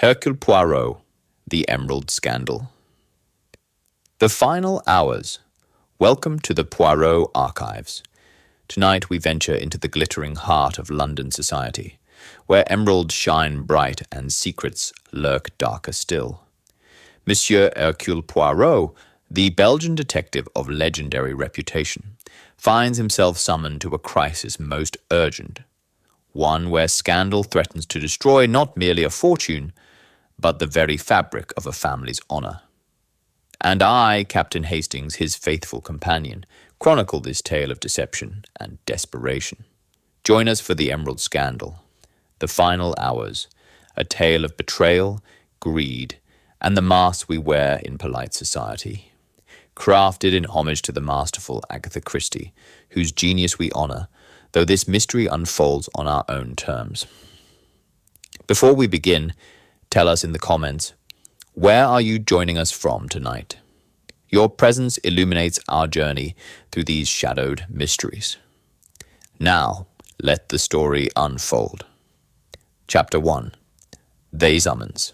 Hercule Poirot, The Emerald Scandal. The final hours. Welcome to the Poirot Archives. Tonight we venture into the glittering heart of London society, where emeralds shine bright and secrets lurk darker still. Monsieur Hercule Poirot, the Belgian detective of legendary reputation, finds himself summoned to a crisis most urgent, one where scandal threatens to destroy not merely a fortune, but the very fabric of a family's honor. And I, Captain Hastings, his faithful companion, chronicle this tale of deception and desperation. Join us for the Emerald Scandal, the final hours, a tale of betrayal, greed, and the masks we wear in polite society. Crafted in homage to the masterful Agatha Christie, whose genius we honor, though this mystery unfolds on our own terms. Before we begin, tell us in the comments, where are you joining us from tonight? Your presence illuminates our journey through these shadowed mysteries. Now, let the story unfold. Chapter 1. They Summons.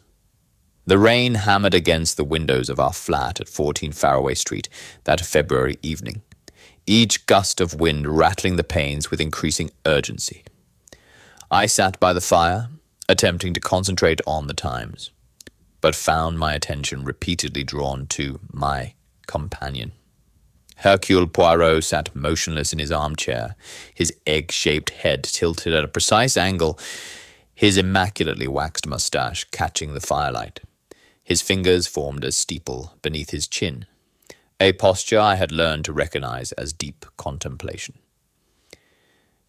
The rain hammered against the windows of our flat at 14 Faraway Street that February evening, each gust of wind rattling the panes with increasing urgency. I sat by the fire, attempting to concentrate on the Times, but found my attention repeatedly drawn to my companion. Hercule Poirot sat motionless in his armchair, his egg-shaped head tilted at a precise angle, his immaculately waxed mustache catching the firelight. His fingers formed a steeple beneath his chin, a posture I had learned to recognize as deep contemplation.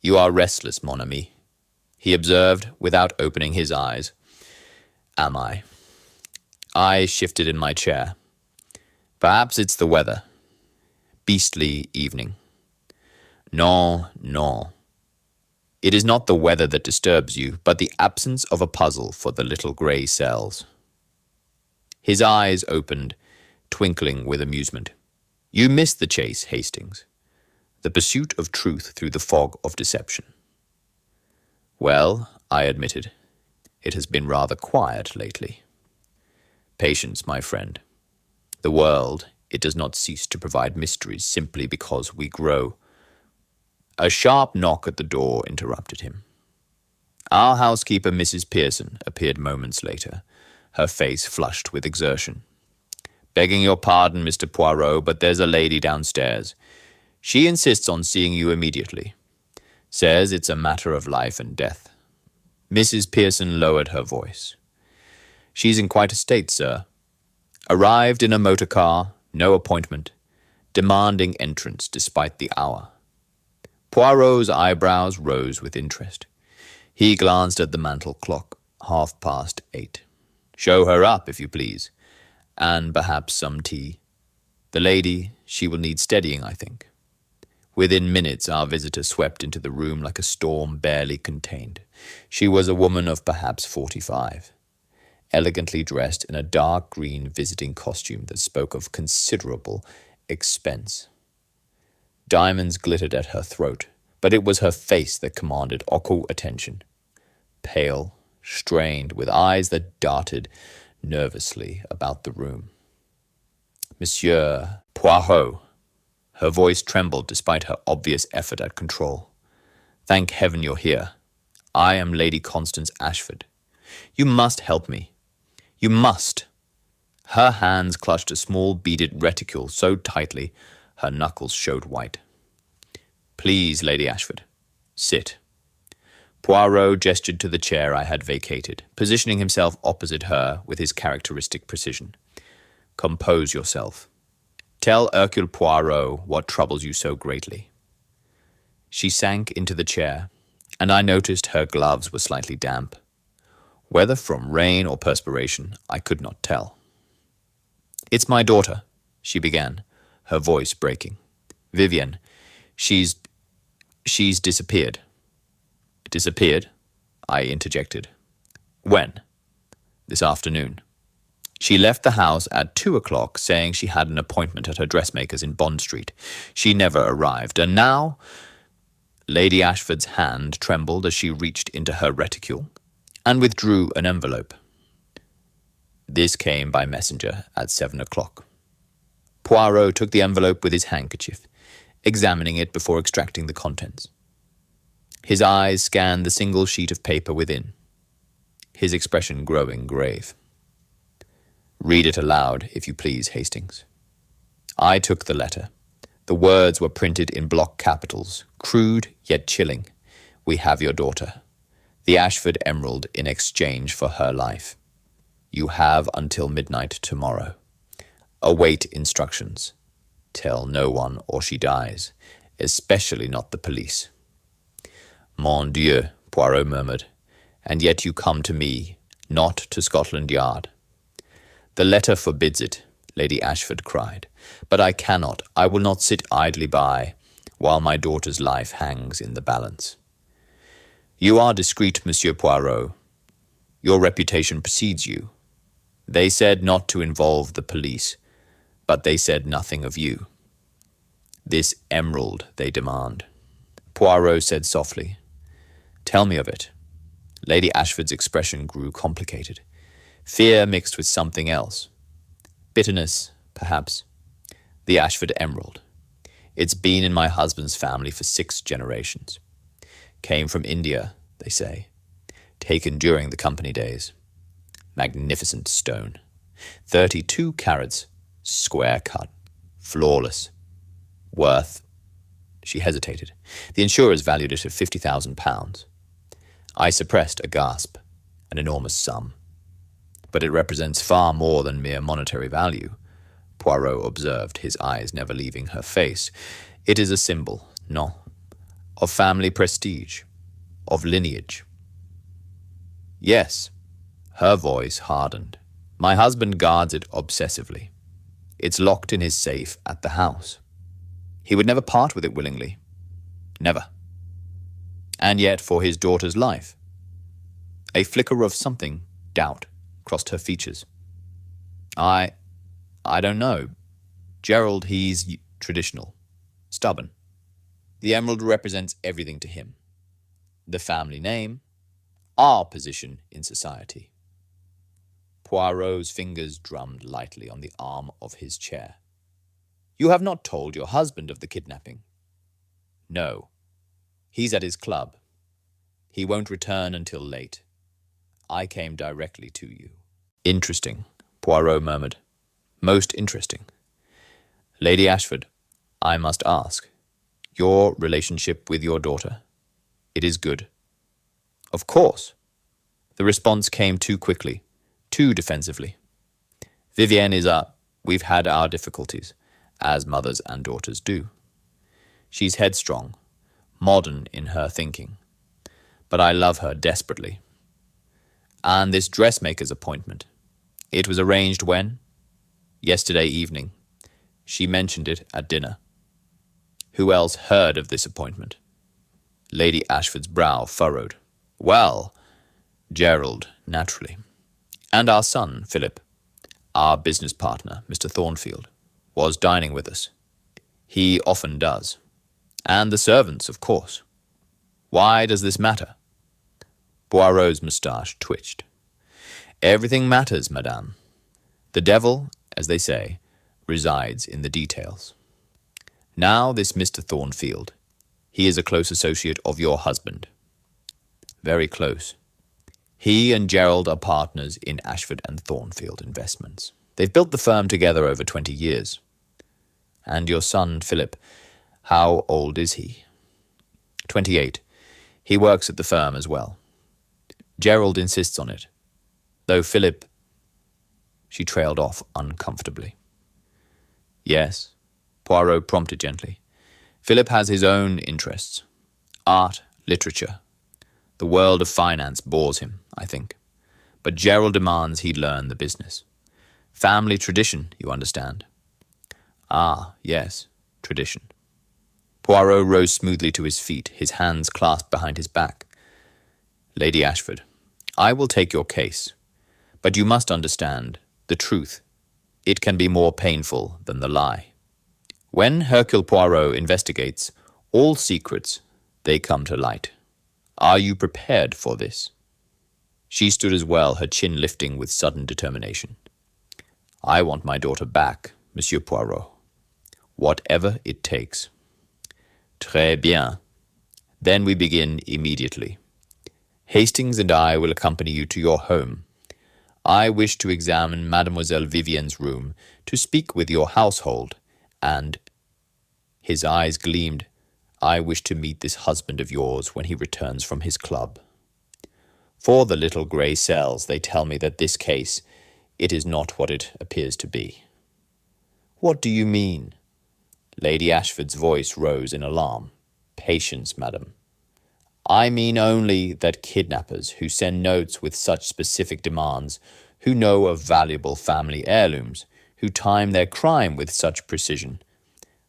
"You are restless, mon ami," he observed without opening his eyes. "Am I?" I shifted in my chair. "Perhaps it's the weather. Beastly evening." "Non, non. It is not the weather that disturbs you, but the absence of a puzzle for the little grey cells." His eyes opened, twinkling with amusement. "You missed the chase, Hastings. The pursuit of truth through the fog of deception." "Well," I admitted, "it has been rather quiet lately." "Patience, my friend. The world, it does not cease to provide mysteries simply because we grow." A sharp knock at the door interrupted him. Our housekeeper, Mrs. Pearson, appeared moments later, her face flushed with exertion. "Begging your pardon, Mr. Poirot, but there's a lady downstairs. She insists on seeing you immediately. Says it's a matter of life and death." Mrs. Pearson lowered her voice. "She's in quite a state, sir. Arrived in a motor car, no appointment, demanding entrance despite the hour." Poirot's eyebrows rose with interest. He glanced at the mantel clock, 8:30. "Show her up, if you please. And perhaps some tea. The lady, she will need steadying, I think." Within minutes, our visitor swept into the room like a storm barely contained. She was a woman of perhaps 45, elegantly dressed in a dark green visiting costume that spoke of considerable expense. Diamonds glittered at her throat, but it was her face that commanded equal attention. Pale, strained, with eyes that darted nervously about the room. "Monsieur Poirot." Her voice trembled despite her obvious effort at control. "Thank heaven you're here. I am Lady Constance Ashford. You must help me. You must." Her hands clutched a small beaded reticule so tightly her knuckles showed white. "Please, Lady Ashford, sit." Poirot gestured to the chair I had vacated, positioning himself opposite her with his characteristic precision. "Compose yourself. Tell Hercule Poirot what troubles you so greatly." She sank into the chair, and I noticed her gloves were slightly damp. Whether from rain or perspiration, I could not tell. "It's my daughter," she began, her voice breaking. "Vivienne, she's disappeared." "Disappeared?" I interjected. "When?" "This afternoon. She left the house at 2:00, saying she had an appointment at her dressmaker's in Bond Street. She never arrived, and now—" Lady Ashford's hand trembled as she reached into her reticule and withdrew an envelope. This came by messenger at 7 o'clock. Poirot took the envelope with his handkerchief, examining it before extracting the contents. His eyes scanned the single sheet of paper within, his expression growing grave. "Read it aloud, if you please, Hastings." I took the letter. The words were printed in block capitals, crude yet chilling. "We have your daughter. The Ashford emerald in exchange for her life. You have until midnight tomorrow. Await instructions. Tell no one or she dies, especially not the police." "Mon Dieu," Poirot murmured, "and yet you come to me, not to Scotland Yard." "The letter forbids it," Lady Ashford cried. "But I cannot, I will not sit idly by, while my daughter's life hangs in the balance." "You are discreet, Monsieur Poirot. Your reputation precedes you. They said not to involve the police, but they said nothing of you. This emerald they demand." Poirot said softly, "Tell me of it." Lady Ashford's expression grew complicated. Fear mixed with something else. Bitterness, perhaps. "The Ashford emerald. It's been in my husband's family for 6 generations. Came from India, they say. Taken during the company days. Magnificent stone. 32 carats, square cut, flawless. Worth—" She hesitated. "The insurers valued it at £50,000. I suppressed a gasp. An enormous sum. But it represents far more than mere monetary value," Poirot observed, his eyes never leaving her face. "It is a symbol, no, of family prestige, of lineage." "Yes." Her voice hardened. "My husband guards it obsessively. It's locked in his safe at the house. He would never part with it willingly. Never. And yet for his daughter's life." A flicker of something, doubt, crossed her features. I don't know. Gerald, he's traditional, stubborn. The emerald represents everything to him. The family name, our position in society." Poirot's fingers drummed lightly on the arm of his chair. "You have not told your husband of the kidnapping?" "No. He's at his club. He won't return until late. I came directly to you." "Interesting," Poirot murmured. "Most interesting. Lady Ashford, I must ask, your relationship with your daughter? It is good?" "Of course." The response came too quickly, too defensively. "Vivienne is we've had our difficulties, as mothers and daughters do. She's headstrong, modern in her thinking. But I love her desperately. And this dressmaker's appointment, it was arranged when? Yesterday evening. She mentioned it at dinner. Who else heard of this appointment?" Lady Ashford's brow furrowed. "Well, Gerald, naturally. And our son, Philip, our business partner, Mr. Thornfield, was dining with us. He often does. And the servants, of course. Why does this matter?" Poirot's moustache twitched. "Everything matters, madame. The devil, as they say, resides in the details. Now this Mr. Thornfield, he is a close associate of your husband." "Very close. He and Gerald are partners in Ashford and Thornfield Investments. They've built the firm together over 20 years. And your son, Philip, how old is he?" 28. He works at the firm as well. Gerald insists on it, though Philip—" She trailed off uncomfortably. "Yes," Poirot prompted gently. "Philip has his own interests. Art, literature. The world of finance bores him, I think. But Gerald demands he learn the business. Family tradition, you understand." "Ah, yes, tradition." Poirot rose smoothly to his feet, his hands clasped behind his back. "Lady Ashford, I will take your case, but you must understand the truth. It can be more painful than the lie. When Hercule Poirot investigates, all secrets, they come to light. Are you prepared for this?" She stood as well, her chin lifting with sudden determination. I want my daughter back, Monsieur Poirot, whatever it takes. Très bien. Then we begin immediately. Hastings and I will accompany you to your home. I wish to examine Mademoiselle Vivienne's room, to speak with your household, and—" his eyes gleamed, "I wish to meet this husband of yours when he returns from his club. For the little grey cells, they tell me that this case, it is not what it appears to be." "What do you mean?" Lady Ashford's voice rose in alarm. "Patience, madam. I mean only that kidnappers who send notes with such specific demands, who know of valuable family heirlooms, who time their crime with such precision,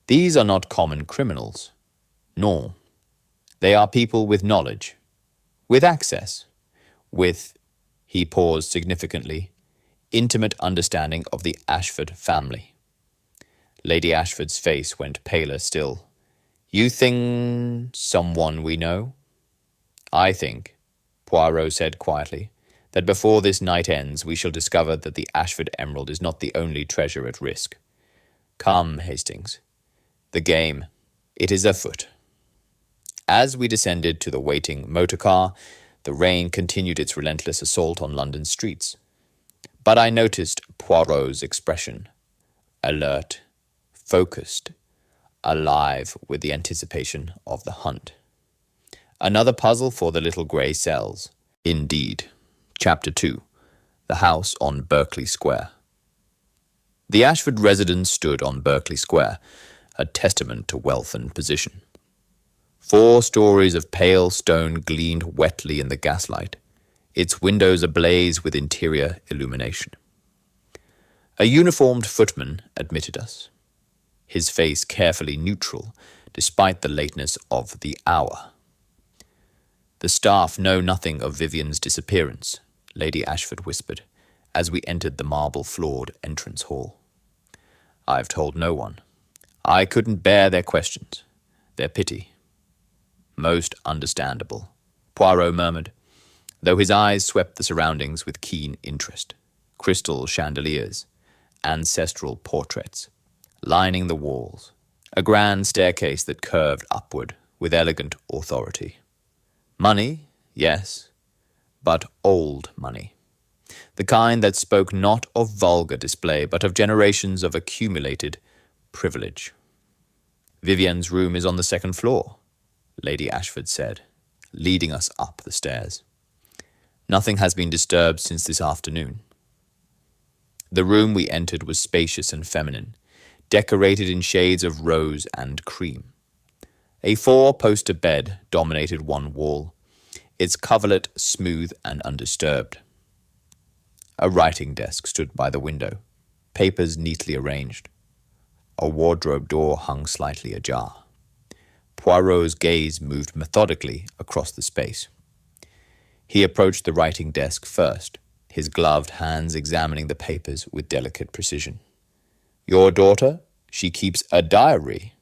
these are not common criminals. No. They are people with knowledge, with access, with," he paused significantly, "intimate understanding of the Ashford family." Lady Ashford's face went paler still. "You think someone we know?" "I think," Poirot said quietly, "that before this night ends we shall discover that the Ashford emerald is not the only treasure at risk. Come, Hastings. The game, it is afoot." As we descended to the waiting motor car, the rain continued its relentless assault on London streets. But I noticed Poirot's expression, alert, focused, alive with the anticipation of the hunt. Another puzzle for the little grey cells. Indeed. Chapter 2. The House on Berkeley Square. The Ashford residence stood on Berkeley Square, a testament to wealth and position. 4 stories of pale stone gleamed wetly in the gaslight, its windows ablaze with interior illumination. A uniformed footman admitted us, his face carefully neutral, despite the lateness of the hour. "The staff know nothing of Vivienne's disappearance," Lady Ashford whispered, as we entered the marble-floored entrance hall. "I've told no one. I couldn't bear their questions, their pity." "Most understandable," Poirot murmured, though his eyes swept the surroundings with keen interest. Crystal chandeliers, ancestral portraits, lining the walls, a grand staircase that curved upward with elegant authority. Money, yes, but old money. The kind that spoke not of vulgar display, but of generations of accumulated privilege. "Vivienne's room is on the 2nd floor," Lady Ashford said, leading us up the stairs. "Nothing has been disturbed since this afternoon." The room we entered was spacious and feminine, decorated in shades of rose and cream. A 4-poster bed dominated one wall, its coverlet smooth and undisturbed. A writing desk stood by the window, papers neatly arranged. A wardrobe door hung slightly ajar. Poirot's gaze moved methodically across the space. He approached the writing desk first, his gloved hands examining the papers with delicate precision. "Your daughter? She keeps a diary?"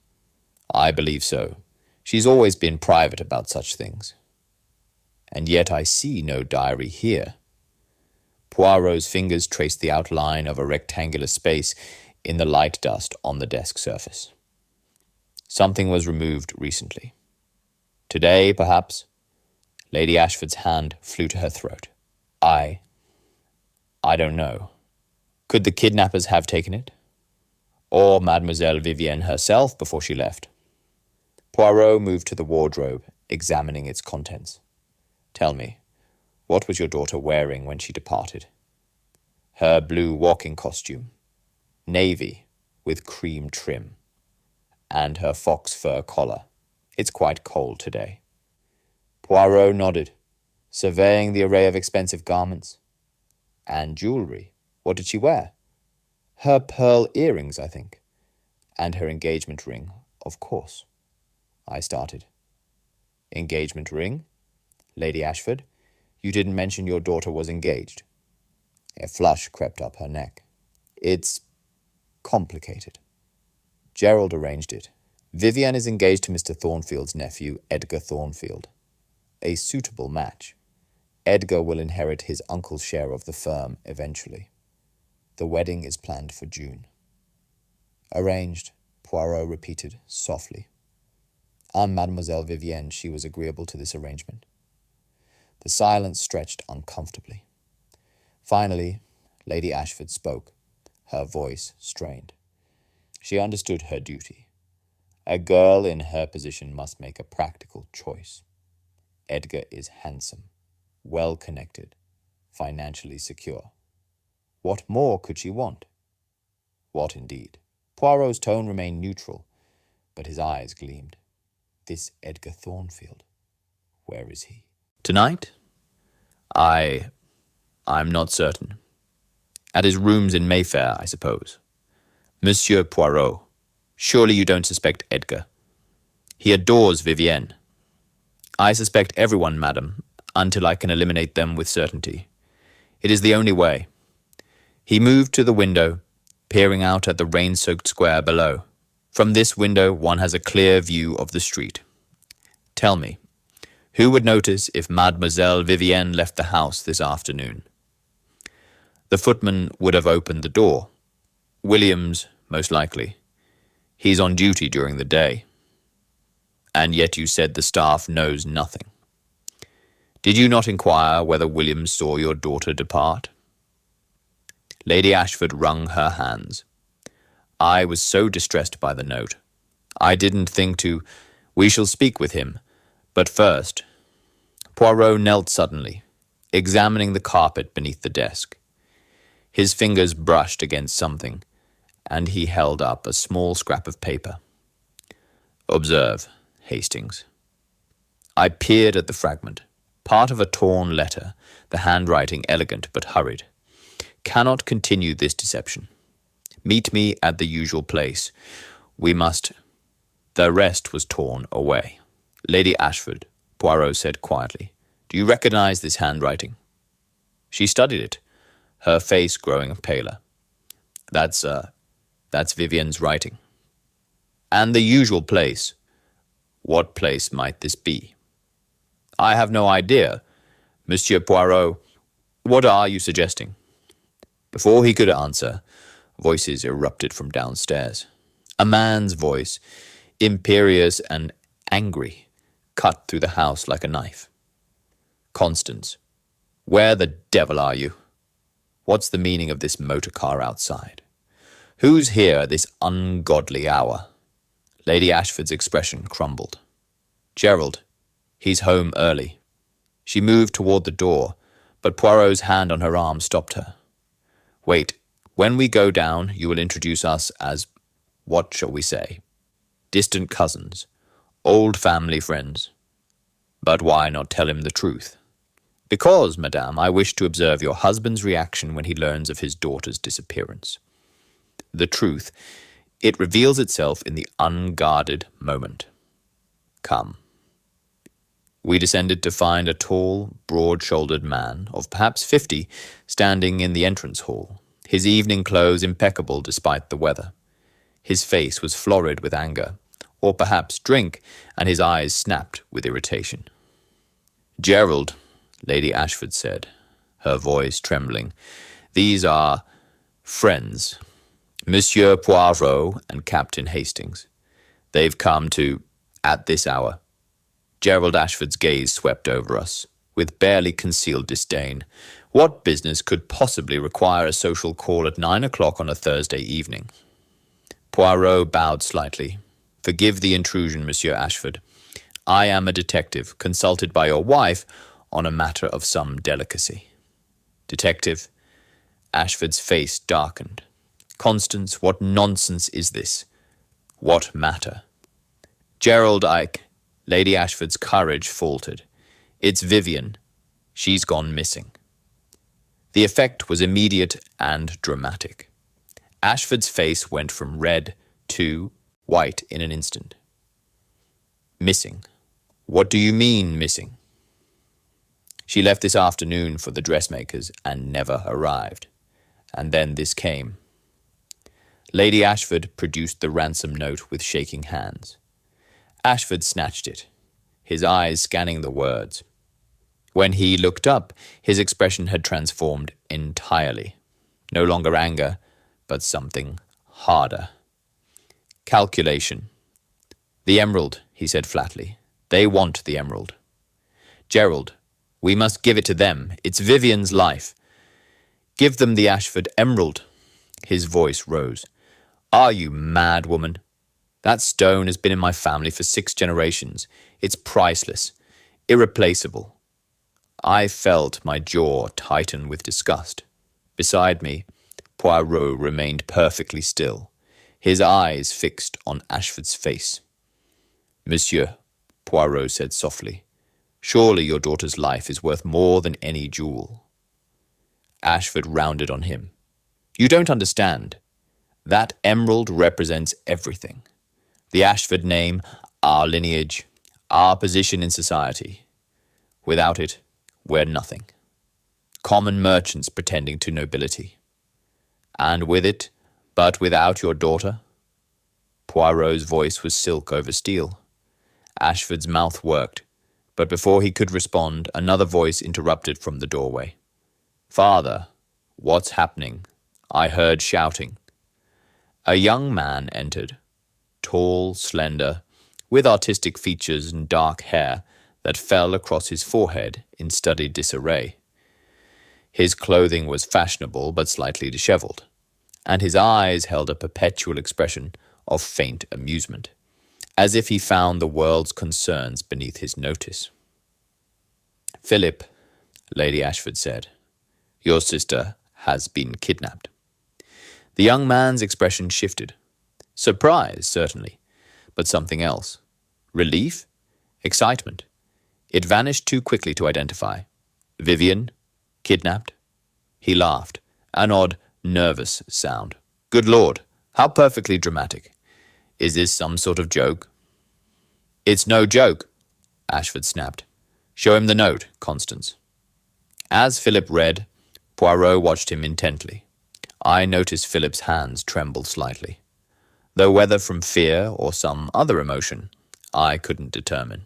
"I believe so. She's always been private about such things." "And yet I see no diary here." Poirot's fingers traced the outline of a rectangular space in the light dust on the desk surface. "Something was removed recently. Today, perhaps?" Lady Ashford's hand flew to her throat. I don't know. Could the kidnappers have taken it? Or Mademoiselle Vivienne herself before she left? Poirot moved to the wardrobe, examining its contents. "Tell me, what was your daughter wearing when she departed?" "Her blue walking costume, navy with cream trim, and her fox fur collar. It's quite cold today." Poirot nodded, surveying the array of expensive garments. "And jewelry. What did she wear?" "Her pearl earrings, I think. And her engagement ring, of course." I started. "Engagement ring? Lady Ashford, you didn't mention your daughter was engaged." A flush crept up her neck. "It's complicated. Gerald arranged it. Vivienne is engaged to Mr. Thornfield's nephew, Edgar Thornfield. A suitable match. Edgar will inherit his uncle's share of the firm eventually. The wedding is planned for June. Arranged, Poirot repeated softly. On Mademoiselle Vivienne, she was agreeable to this arrangement. The silence stretched uncomfortably. Finally, Lady Ashford spoke, her voice strained. She understood her duty. A girl in her position must make a practical choice. Edgar is handsome, well-connected, financially secure. What more could she want? What indeed? Poirot's tone remained neutral, but his eyes gleamed. This Edgar Thornfield, where is he? Tonight? I'm not certain. At his rooms in Mayfair, I suppose. Monsieur Poirot, surely you don't suspect Edgar. He adores Vivienne. I suspect everyone, madam, until I can eliminate them with certainty. It is the only way. He moved to the window, peering out at the rain-soaked square below. From this window, one has a clear view of the street. Tell me, who would notice if Mademoiselle Vivienne left the house this afternoon? The footman would have opened the door. Williams, most likely. He's on duty during the day. And yet you said the staff knows nothing. Did you not inquire whether Williams saw your daughter depart? Lady Ashford wrung her hands. I was so distressed by the note. I didn't think to... We shall speak with him. But first... Poirot knelt suddenly, examining the carpet beneath the desk. His fingers brushed against something, and he held up a small scrap of paper. Observe, Hastings. I peered at the fragment, part of a torn letter, the handwriting elegant but hurried. Cannot continue this deception. Meet me at the usual place. We must... The rest was torn away. Lady Ashford, Poirot said quietly, do you recognize this handwriting? She studied it, her face growing paler. That's Vivienne's writing. And the usual place. What place might this be? I have no idea. Monsieur Poirot, what are you suggesting? Before he could answer, voices erupted from downstairs. A man's voice, imperious and angry, cut through the house like a knife. Constance, where the devil are you? What's the meaning of this motor car outside? Who's here at this ungodly hour? Lady Ashford's expression crumbled. Gerald, he's home early. She moved toward the door, but Poirot's hand on her arm stopped her. Wait, when we go down, you will introduce us as, what shall we say? Distant cousins, old family friends. But why not tell him the truth? Because, madame, I wish to observe your husband's reaction when he learns of his daughter's disappearance. The truth, it reveals itself in the unguarded moment. Come. We descended to find a tall, broad-shouldered man of perhaps 50 standing in the entrance hall, his evening clothes impeccable despite the weather. His face was florid with anger, or perhaps drink, and his eyes snapped with irritation. Gerald, Lady Ashford said, her voice trembling, these are friends, Monsieur Poirot and Captain Hastings. They've come to, at this hour. Gerald Ashford's gaze swept over us, with barely concealed disdain. What business could possibly require a social call at 9 o'clock on a Thursday evening? Poirot bowed slightly. Forgive the intrusion, Monsieur Ashford. I am a detective, consulted by your wife on a matter of some delicacy. Detective? Ashford's face darkened. Constance, what nonsense is this? What matter? Gerald, Lady Ashford's courage faltered. It's Vivienne. She's gone missing. The effect was immediate and dramatic. Ashford's face went from red to white in an instant. Missing? What do you mean, missing? She left this afternoon for the dressmaker's and never arrived. And then this came. Lady Ashford produced the ransom note with shaking hands. Ashford snatched it, his eyes scanning the words. When he looked up, his expression had transformed entirely. No longer anger, but something harder. Calculation. The emerald, he said flatly. They want the emerald. Gerald, we must give it to them. It's Vivian's life. Give them the Ashford emerald. His voice rose. Are you mad, woman? That stone has been in my family for 6 generations. It's priceless, irreplaceable. I felt my jaw tighten with disgust. Beside me, Poirot remained perfectly still, his eyes fixed on Ashford's face. Monsieur, Poirot said softly, surely your daughter's life is worth more than any jewel. Ashford rounded on him. You don't understand. That emerald represents everything. The Ashford name, our lineage, our position in society. Without it, we're nothing. Common merchants pretending to nobility. And with it, but without your daughter? Poirot's voice was silk over steel. Ashford's mouth worked, but before he could respond, another voice interrupted from the doorway. Father, what's happening? I heard shouting. A young man entered, tall, slender, with artistic features and dark hair that fell across his forehead in studied disarray. His clothing was fashionable but slightly disheveled, and his eyes held a perpetual expression of faint amusement, as if he found the world's concerns beneath his notice. Philip, Lady Ashford said, your sister has been kidnapped. The young man's expression shifted. Surprise, certainly, but something else. Relief? Excitement. It vanished too quickly to identify. Vivian? Kidnapped? He laughed, an odd, nervous sound. Good Lord, how perfectly dramatic. Is this some sort of joke? It's no joke, Ashford snapped. Show him the note, Constance. As Philip read, Poirot watched him intently. I noticed Philip's hands tremble slightly. Though whether from fear or some other emotion, I couldn't determine.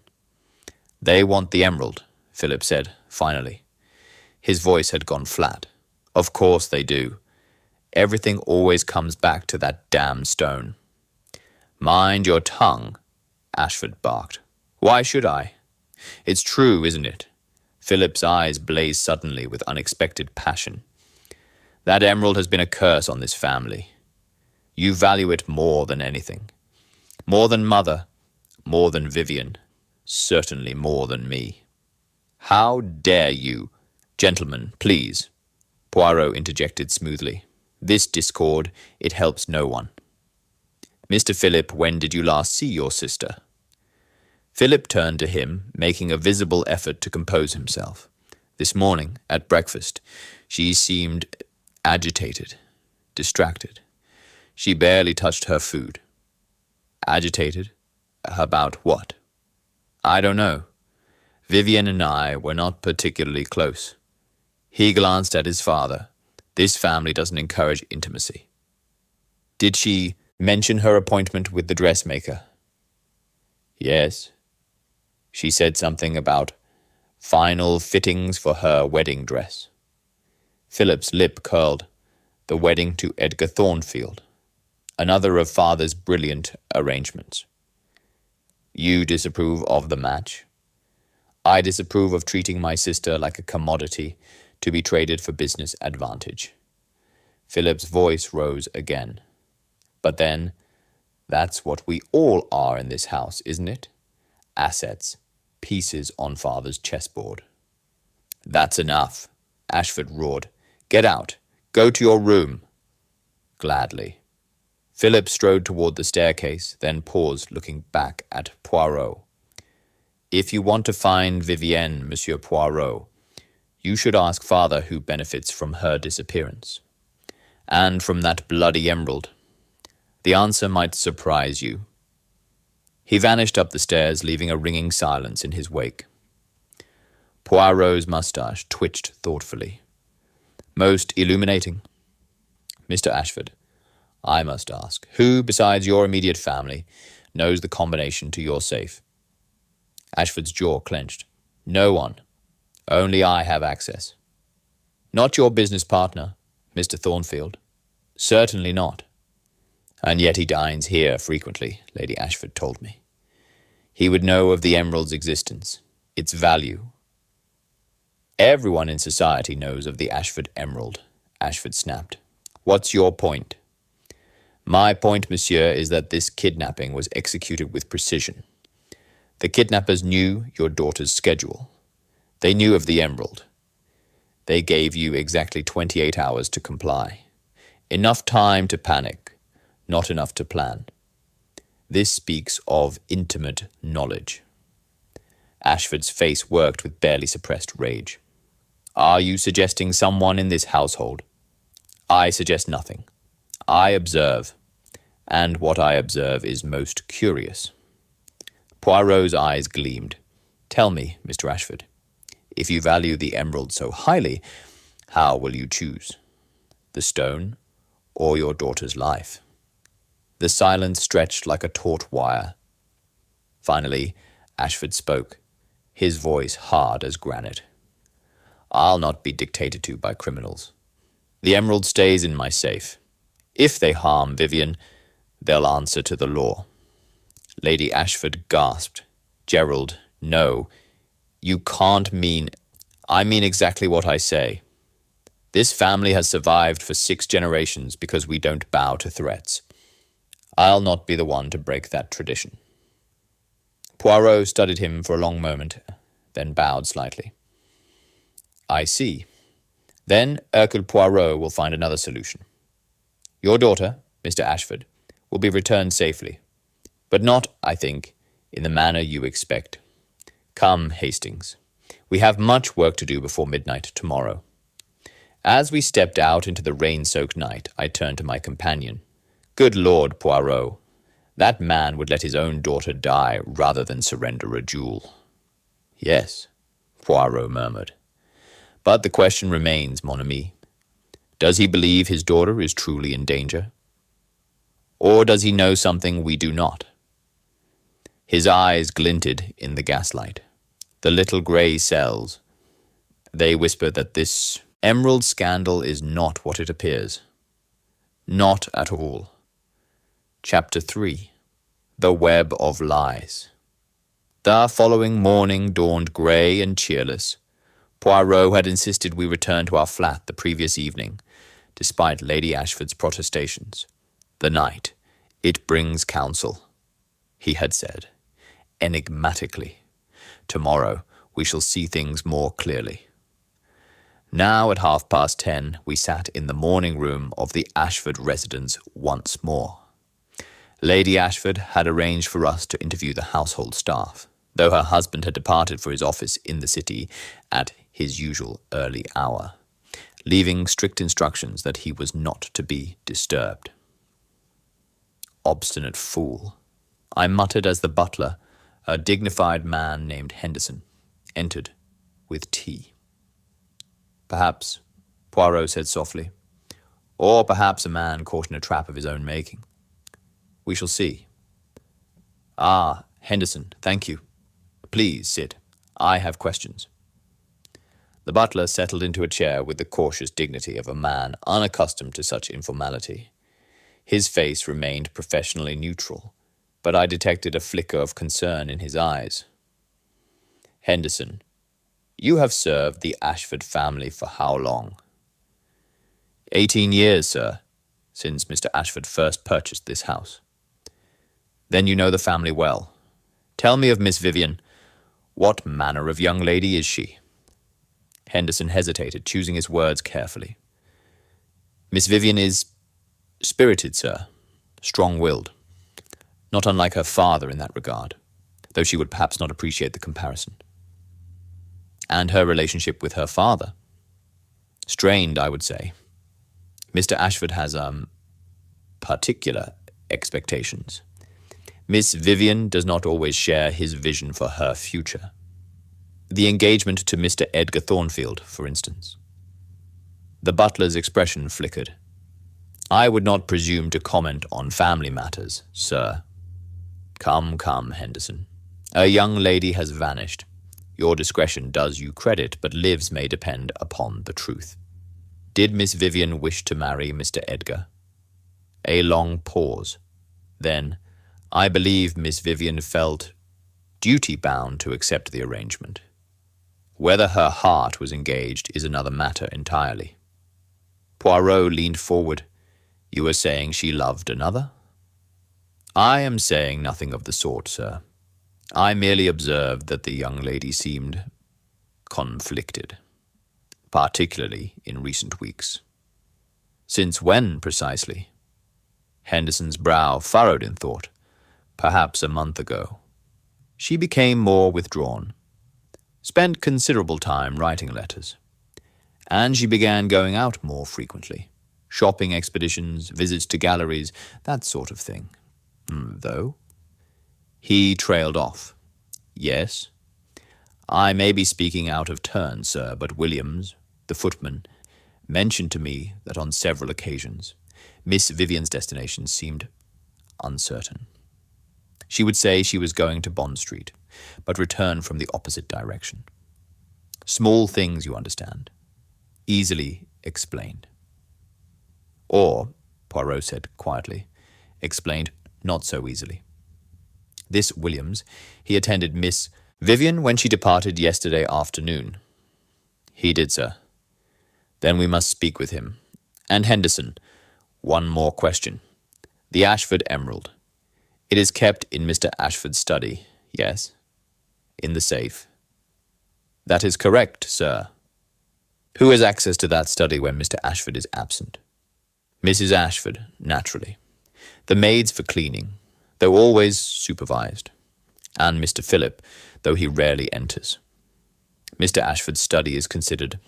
They want the emerald, Philip said, finally. His voice had gone flat. Of course they do. Everything always comes back to that damn stone. Mind your tongue, Ashford barked. Why should I? It's true, isn't it? Philip's eyes blazed suddenly with unexpected passion. That emerald has been a curse on this family. You value it more than anything. More than Mother, more than Vivian, certainly more than me. How dare you? Gentlemen, please, Poirot interjected smoothly. This discord, it helps no one. Mr. Philip, when did you last see your sister? Philip turned to him, making a visible effort to compose himself. This morning, at breakfast, she seemed agitated, distracted. She barely touched her food. Agitated? About what? I don't know. Vivian and I were not particularly close. He glanced at his father. This family doesn't encourage intimacy. Did she mention her appointment with the dressmaker? Yes. She said something about final fittings for her wedding dress. Philip's lip curled. The wedding to Edgar Thornfield. Another of Father's brilliant arrangements. You disapprove of the match? I disapprove of treating my sister like a commodity to be traded for business advantage. Philip's voice rose again. But then, that's what we all are in this house, isn't it? Assets, pieces on Father's chessboard. That's enough, Ashford roared. Get out. Go to your room. Gladly. Philip strode toward the staircase, then paused, looking back at Poirot. If you want to find Vivienne, Monsieur Poirot, you should ask Father who benefits from her disappearance. And from that bloody emerald. The answer might surprise you. He vanished up the stairs, leaving a ringing silence in his wake. Poirot's moustache twitched thoughtfully. Most illuminating. Mr. Ashford, I must ask, who, besides your immediate family, knows the combination to your safe? Ashford's jaw clenched. No one. Only I have access. Not your business partner, Mr. Thornfield. Certainly not. And yet he dines here frequently, Lady Ashford told me. He would know of the emerald's existence, its value. Everyone in society knows of the Ashford emerald, Ashford snapped. What's your point? My point, monsieur, is that this kidnapping was executed with precision. The kidnappers knew your daughter's schedule. They knew of the emerald. They gave you exactly 28 hours to comply. Enough time to panic, not enough to plan. This speaks of intimate knowledge. Ashford's face worked with barely suppressed rage. Are you suggesting someone in this household? I suggest nothing. I observe, and what I observe is most curious. Poirot's eyes gleamed. Tell me, Mr. Ashford, if you value the emerald so highly, how will you choose? The stone or your daughter's life? The silence stretched like a taut wire. Finally, Ashford spoke, his voice hard as granite. I'll not be dictated to by criminals. The emerald stays in my safe. If they harm Vivian, they'll answer to the law. Lady Ashford gasped. Gerald, no. You can't mean... I mean exactly what I say. This family has survived for 6 generations because we don't bow to threats. I'll not be the one to break that tradition. Poirot studied him for a long moment, then bowed slightly. I see. Then Hercule Poirot will find another solution. Your daughter, Mr. Ashford, will be returned safely, but not, I think, in the manner you expect. Come, Hastings. We have much work to do before midnight tomorrow. As we stepped out into the rain-soaked night, I turned to my companion. Good Lord, Poirot, that man would let his own daughter die rather than surrender a jewel. Yes, Poirot murmured. But the question remains, mon ami. Does he believe his daughter is truly in danger? Or does he know something we do not? His eyes glinted in the gaslight. The little grey cells. They whispered that this emerald scandal is not what it appears. Not at all. Chapter 3. The Web of Lies. The following morning dawned grey and cheerless. Poirot had insisted we return to our flat the previous evening, despite Lady Ashford's protestations. The night, it brings counsel, he had said, enigmatically. Tomorrow we shall see things more clearly. Now at 10:30, we sat in the morning room of the Ashford residence once more. Lady Ashford had arranged for us to interview the household staff, though her husband had departed for his office in the city at his usual early hour, leaving strict instructions that he was not to be disturbed. Obstinate fool, I muttered as the butler, a dignified man named Henderson, entered with tea. Perhaps, Poirot said softly, or perhaps a man caught in a trap of his own making. We shall see. Ah, Henderson, thank you. Please sit. I have questions. The butler settled into a chair with the cautious dignity of a man unaccustomed to such informality. His face remained professionally neutral, but I detected a flicker of concern in his eyes. Henderson, you have served the Ashford family for how long? 18 years, sir, since Mr. Ashford first purchased this house. Then you know the family well. Tell me of Miss Vivian. What manner of young lady is she? Henderson hesitated, choosing his words carefully. Miss Vivian is spirited, sir, strong-willed, not unlike her father in that regard, though she would perhaps not appreciate the comparison. And her relationship with her father? Strained, I would say. Mr. Ashford has, particular expectations. Miss Vivian does not always share his vision for her future. The engagement to Mr. Edgar Thornfield, for instance. The butler's expression flickered. I would not presume to comment on family matters, sir. Come, Henderson. A young lady has vanished. Your discretion does you credit, but lives may depend upon the truth. Did Miss Vivian wish to marry Mr. Edgar? A long pause. Then, I believe Miss Vivian felt duty-bound to accept the arrangement. Whether her heart was engaged is another matter entirely. Poirot leaned forward. You were saying she loved another? I am saying nothing of the sort, sir. I merely observed that the young lady seemed conflicted, particularly in recent weeks. Since when, precisely? Henderson's brow furrowed in thought. Perhaps a month ago. She became more withdrawn, spent considerable time writing letters, and she began going out more frequently. Shopping expeditions, visits to galleries, that sort of thing. Though? He trailed off. Yes. I may be speaking out of turn, sir, but Williams, the footman, mentioned to me that on several occasions Miss Vivian's destination seemed uncertain. She would say she was going to Bond Street, but return from the opposite direction. Small things, you understand. Easily explained. Or, Poirot said quietly, explained not so easily. This Williams, he attended Miss Vivian when she departed yesterday afternoon. He did, sir. Then we must speak with him. And Henderson, one more question. The Ashford emerald. It is kept in Mr. Ashford's study, yes? In the safe. That is correct, sir. Who has access to that study when Mr. Ashford is absent? Mrs. Ashford, naturally. The maids for cleaning, though always supervised. And Mr. Philip, though he rarely enters. Mr. Ashford's study is considered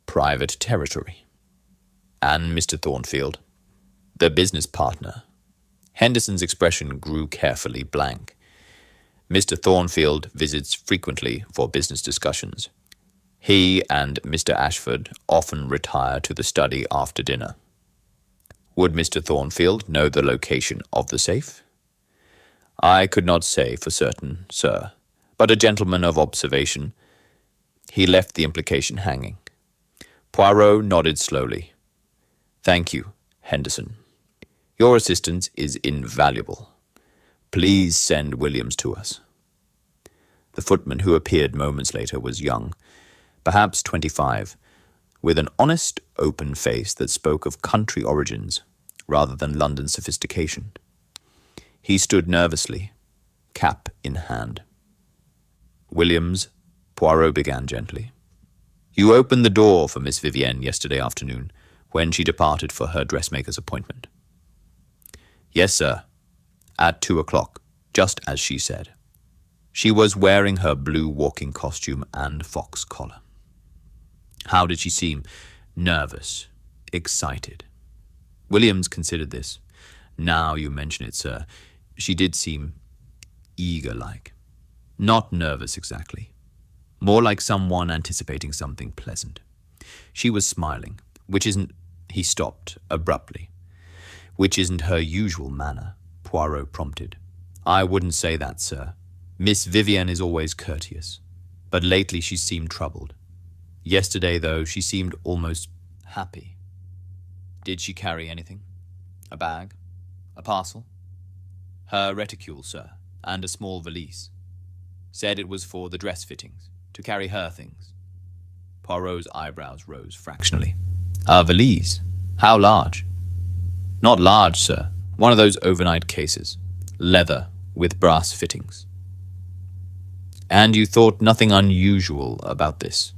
private territory. And Mr. Thornfield, the business partner. Henderson's expression grew carefully blank. Mr. Thornfield visits frequently for business discussions. He and Mr. Ashford often retire to the study after dinner. Would Mr. Thornfield know the location of the safe? I could not say for certain, sir, but a gentleman of observation. He left the implication hanging. Poirot nodded slowly. Thank you, Henderson. Your assistance is invaluable. Please send Williams to us. The footman who appeared moments later was young, perhaps 25, with an honest, open face that spoke of country origins rather than London sophistication. He stood nervously, cap in hand. Williams, Poirot began gently. You opened the door for Miss Vivienne yesterday afternoon when she departed for her dressmaker's appointment. Yes, sir. At 2:00, just as she said. She was wearing her blue walking costume and fox collar. How did she seem? Nervous, excited. Williams considered this. Now you mention it, sir. She did seem eager-like. Not nervous exactly. More like someone anticipating something pleasant. She was smiling, which isn't... He stopped abruptly. Which isn't her usual manner, Poirot prompted. I wouldn't say that, sir. Miss Vivian is always courteous, but lately she seemed troubled. Yesterday, though, she seemed almost happy. Did she carry anything? A bag? A parcel? Her reticule, sir, and a small valise. Said it was for the dress fittings, to carry her things. Poirot's eyebrows rose fractionally. A valise? How large? Not large, sir. One of those overnight cases. Leather, with brass fittings. And you thought nothing unusual about this?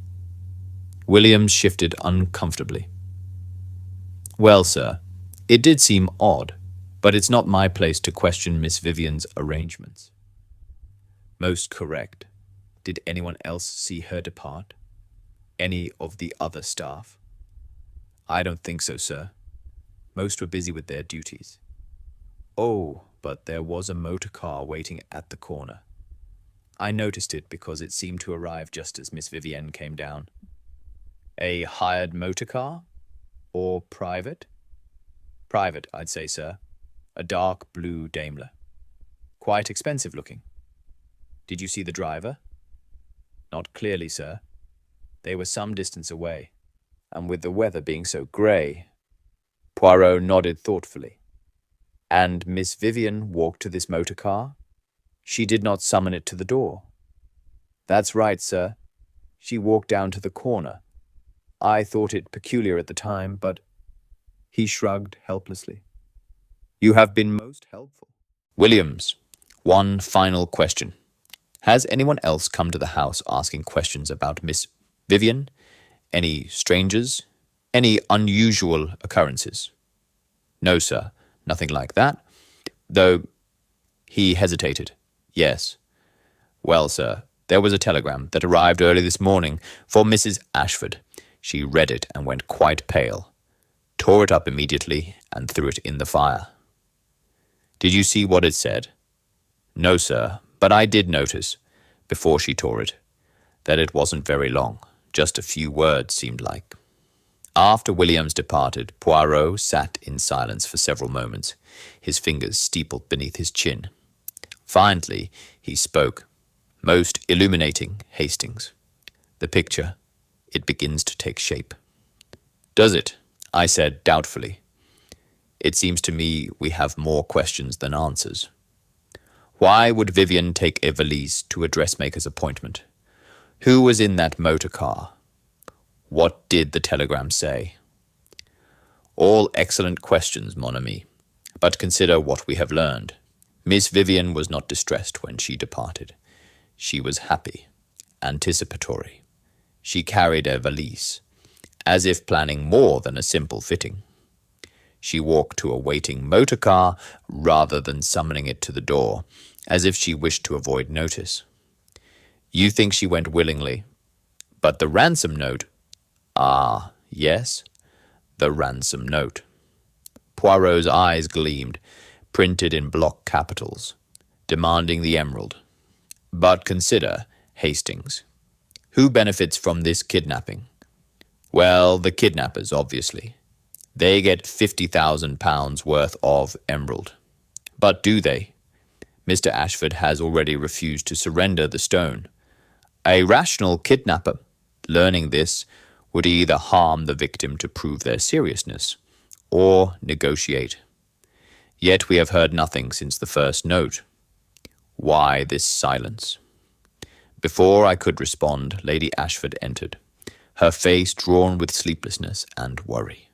Williams shifted uncomfortably. Well, sir, it did seem odd, but it's not my place to question Miss Vivian's arrangements. Most correct. Did anyone else see her depart? Any of the other staff? I don't think so, sir. Most were busy with their duties. Oh, but there was a motor car waiting at the corner. I noticed it because it seemed to arrive just as Miss Vivienne came down. A hired motor car? Or private? Private, I'd say, sir. A dark blue Daimler. Quite expensive looking. Did you see the driver? Not clearly, sir. They were some distance away. and with the weather being so grey. Poirot nodded thoughtfully. And Miss Vivian walked to this motor car? She did not summon it to the door. That's right, sir. She walked down to the corner. I thought it peculiar at the time, but he shrugged helplessly. You have been most helpful. Williams, one final question. Has anyone else come to the house asking questions about Miss Vivian? Any strangers? Any unusual occurrences? No, sir, nothing like that. Though he hesitated. Yes. Well, sir, there was a telegram that arrived early this morning for Mrs. Ashford. She read it and went quite pale, tore it up immediately, and threw it in the fire. Did you see what it said? No, sir, but I did notice, before she tore it, that it wasn't very long. Just a few words, seemed like. After Williams departed, Poirot sat in silence for several moments, his fingers steepled beneath his chin. Finally, he spoke. Most illuminating, Hastings. The picture, it begins to take shape. Does it? I said doubtfully. It seems to me we have more questions than answers. Why would Vivian take a valise to a dressmaker's appointment? Who was in that motor car? What did the telegram say? All excellent questions, mon ami. But consider what we have learned. Miss Vivian was not distressed when she departed. She was happy, anticipatory. She carried a valise, as if planning more than a simple fitting. She walked to a waiting motor car rather than summoning it to the door, as if she wished to avoid notice. You think she went willingly, but the ransom note? Ah, yes, the ransom note. Poirot's eyes gleamed, printed in block capitals, demanding the emerald. But consider, Hastings, who benefits from this kidnapping? Well, the kidnappers, obviously. They get £50,000 worth of emerald. But do they? Mr. Ashford has already refused to surrender the stone. A rational kidnapper, learning this, would either harm the victim to prove their seriousness, or negotiate. Yet we have heard nothing since the first note. Why this silence? Before I could respond, Lady Ashford entered, her face drawn with sleeplessness and worry.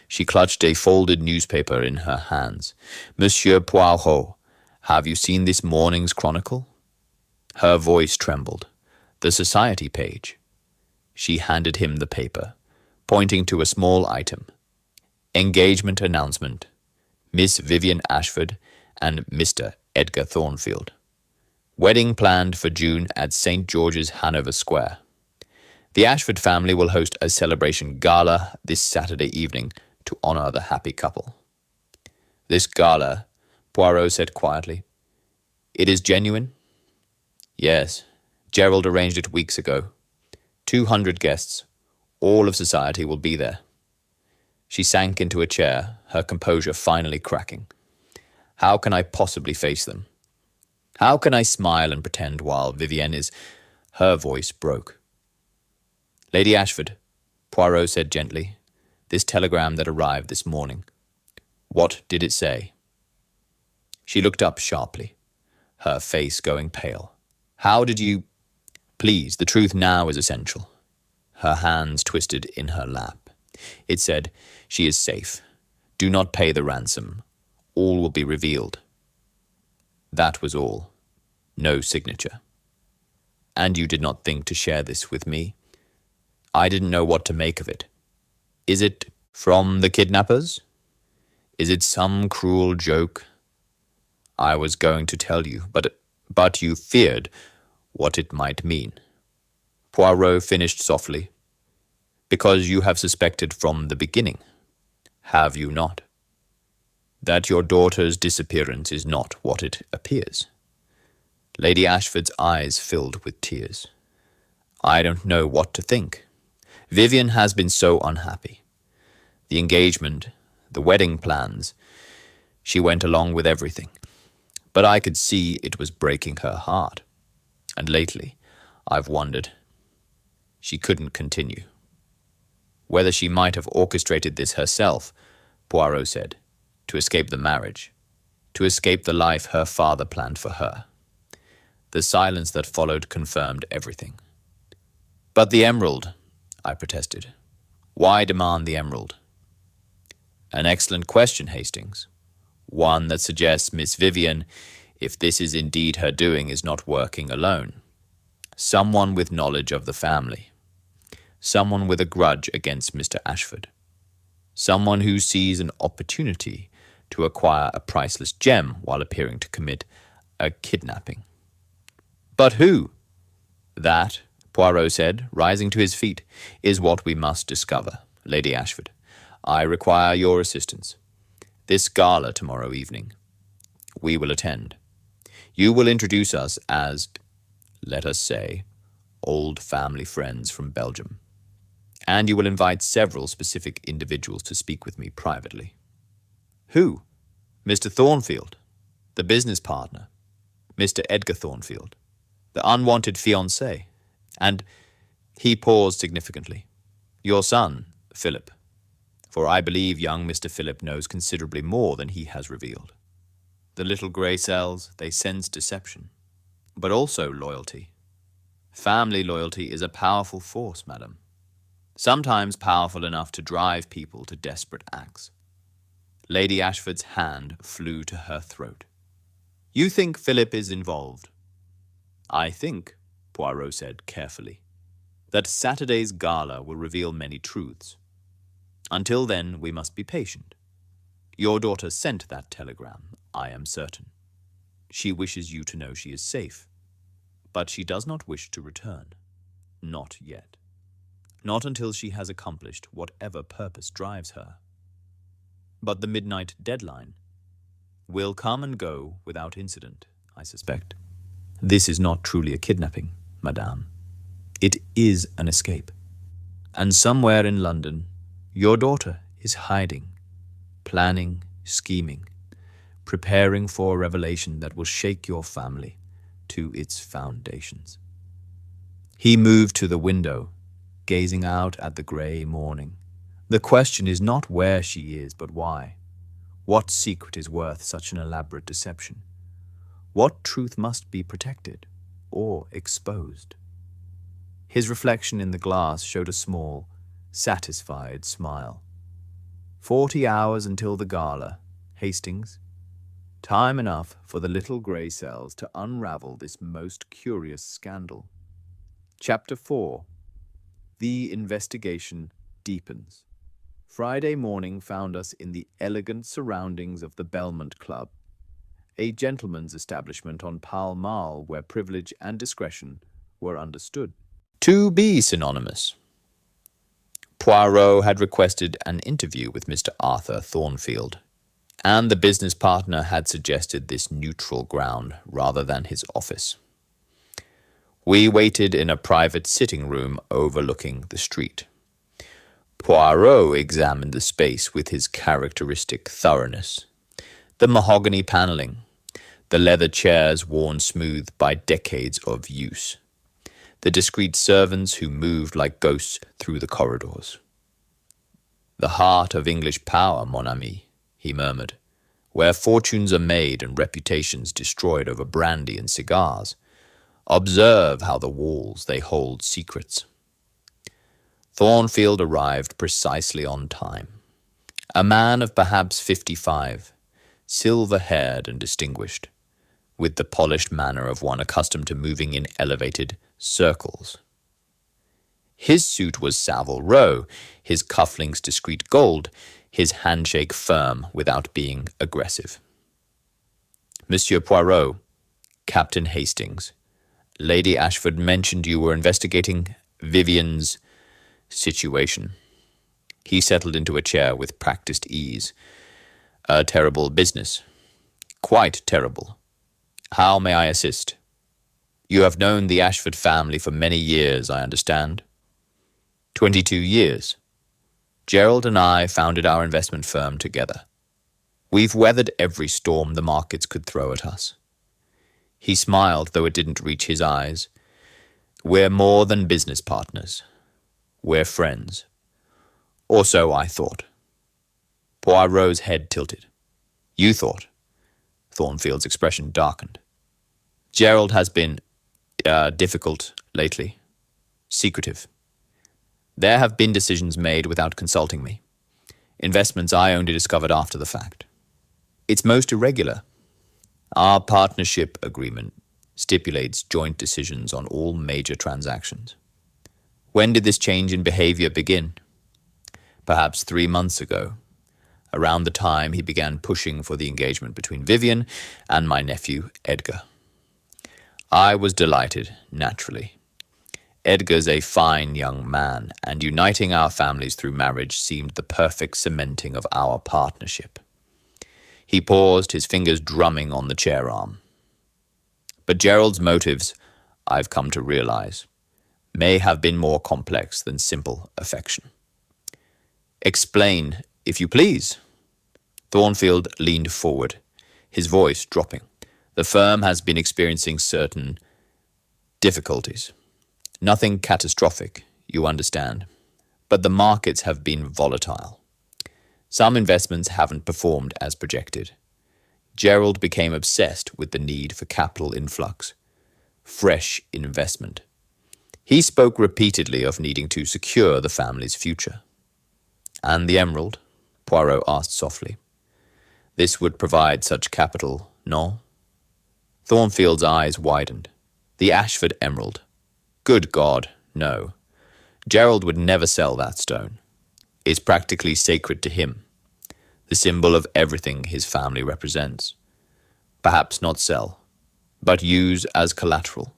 She clutched a folded newspaper in her hands. Monsieur Poirot, have you seen this morning's Chronicle? Her voice trembled. The society page. She handed him the paper, pointing to a small item. Engagement announcement. Miss Vivian Ashford and Mr. Edgar Thornfield. Wedding planned for June at St. George's, Hanover Square. The Ashford family will host a celebration gala this Saturday evening to honor the happy couple. This gala, Poirot said quietly. It is genuine? Yes, Gerald arranged it weeks ago. 200 guests. All of society will be there. She sank into a chair, her composure finally cracking. How can I possibly face them? How can I smile and pretend while Vivienne is... Her voice broke. Lady Ashford, Poirot said gently, this telegram that arrived this morning. What did it say? She looked up sharply, her face going pale. How did you... Please, the truth now is essential. Her hands twisted in her lap. It said, she is safe. Do not pay the ransom. All will be revealed. That was all. No signature. And you did not think to share this with me? I didn't know what to make of it. Is it from the kidnappers? Is it some cruel joke? I was going to tell you, but you feared what it might mean. Poirot finished softly. Because you have suspected from the beginning, have you not? That your daughter's disappearance is not what it appears. Lady Ashford's eyes filled with tears. I don't know what to think. Vivian has been so unhappy. The engagement, the wedding plans, she went along with everything. But I could see it was breaking her heart. And lately, I've wondered. She couldn't continue. Whether she might have orchestrated this herself, Poirot said, to escape the marriage, to escape the life her father planned for her. The silence that followed confirmed everything. "But the emerald," I protested. "Why demand the emerald?" "An excellent question, Hastings. One that suggests Miss Vivian, if this is indeed her doing, is not working alone. Someone with knowledge of the family. Someone with a grudge against Mr. Ashford. Someone who sees an opportunity to acquire a priceless gem while appearing to commit a kidnapping." "But who?" "That," Poirot said, rising to his feet, "is what we must discover, Lady Ashford. I require your assistance. This gala tomorrow evening. We will attend. You will introduce us as, let us say, old family friends from Belgium. And you will invite several specific individuals to speak with me privately." "Who?" "Mr. Thornfield, the business partner, Mr. Edgar Thornfield, the unwanted fiancé, and," he paused significantly, "your son, Philip. For I believe young Mr. Philip knows considerably more than he has revealed. The little grey cells, they sense deception, but also loyalty. Family loyalty is a powerful force, madam. Sometimes powerful enough to drive people to desperate acts." Lady Ashford's hand flew to her throat. "You think Philip is involved?" "I think," Poirot said carefully, "that Saturday's gala will reveal many truths. Until then, we must be patient. Your daughter sent that telegram, I am certain. She wishes you to know she is safe, but she does not wish to return. Not yet. Not until she has accomplished whatever purpose drives her. But the midnight deadline will come and go without incident, I suspect. This is not truly a kidnapping, madame. It is an escape. And somewhere in London, your daughter is hiding, planning, scheming, preparing for a revelation that will shake your family to its foundations." He moved to the window, gazing out at the grey morning. "The question is not where she is, but why. What secret is worth such an elaborate deception? What truth must be protected or exposed?" His reflection in the glass showed a small, satisfied smile. 40 hours until the gala, Hastings. Time enough for the little grey cells to unravel this most curious scandal. Chapter 4. The investigation deepens. Friday morning found us in the elegant surroundings of the Belmont Club, a gentleman's establishment on Pall Mall where privilege and discretion were understood to be synonymous. Poirot had requested an interview with Mr. Arthur Thornfield, and the business partner had suggested this neutral ground rather than his office. We waited in a private sitting room overlooking the street. Poirot examined the space with his characteristic thoroughness. The mahogany paneling, the leather chairs worn smooth by decades of use, the discreet servants who moved like ghosts through the corridors. "The heart of English power, mon ami," he murmured, "where fortunes are made and reputations destroyed over brandy and cigars. Observe how the walls, they hold secrets." Thornfield arrived precisely on time. A man of perhaps 55, silver-haired and distinguished, with the polished manner of one accustomed to moving in elevated circles. His suit was Savile Row, his cufflinks discreet gold, his handshake firm without being aggressive. "Monsieur Poirot, Captain Hastings, Lady Ashford mentioned you were investigating Vivian's situation." He settled into a chair with practiced ease. "A terrible business. Quite terrible. How may I assist? You have known the Ashford family for many years, I understand." 22 years. Gerald and I founded our investment firm together. We've weathered every storm the markets could throw at us. He smiled, though it didn't reach his eyes. "We're more than business partners. We're friends. Or so I thought. Poirot's head tilted. You thought. Thornfield's expression darkened. Gerald has been difficult lately. Secretive. There have been decisions made without consulting me. Investments I only discovered after the fact. It's most irregular. Our partnership agreement stipulates joint decisions on all major transactions. When did this change in behavior begin? Perhaps 3 months ago, around the time he began pushing for the engagement between Vivian and my nephew, Edgar. I was delighted, naturally. Edgar's a fine young man, and uniting our families through marriage seemed the perfect cementing of our partnership. He paused, his fingers drumming on the chair arm. But Gerald's motives, I've come to realize, may have been more complex than simple affection. Explain, if you please. Thornfield leaned forward, his voice dropping. The firm has been experiencing certain difficulties. Nothing catastrophic, you understand, but the markets have been volatile. Some investments haven't performed as projected. Gerald became obsessed with the need for capital influx, fresh investment. He spoke repeatedly of needing to secure the family's future. And the emerald? Poirot asked softly. This would provide such capital, no? Thornfield's eyes widened. The Ashford emerald. Good God, no. Gerald would never sell that stone. It's practically sacred to him, the symbol of everything his family represents. Perhaps not sell, but use as collateral.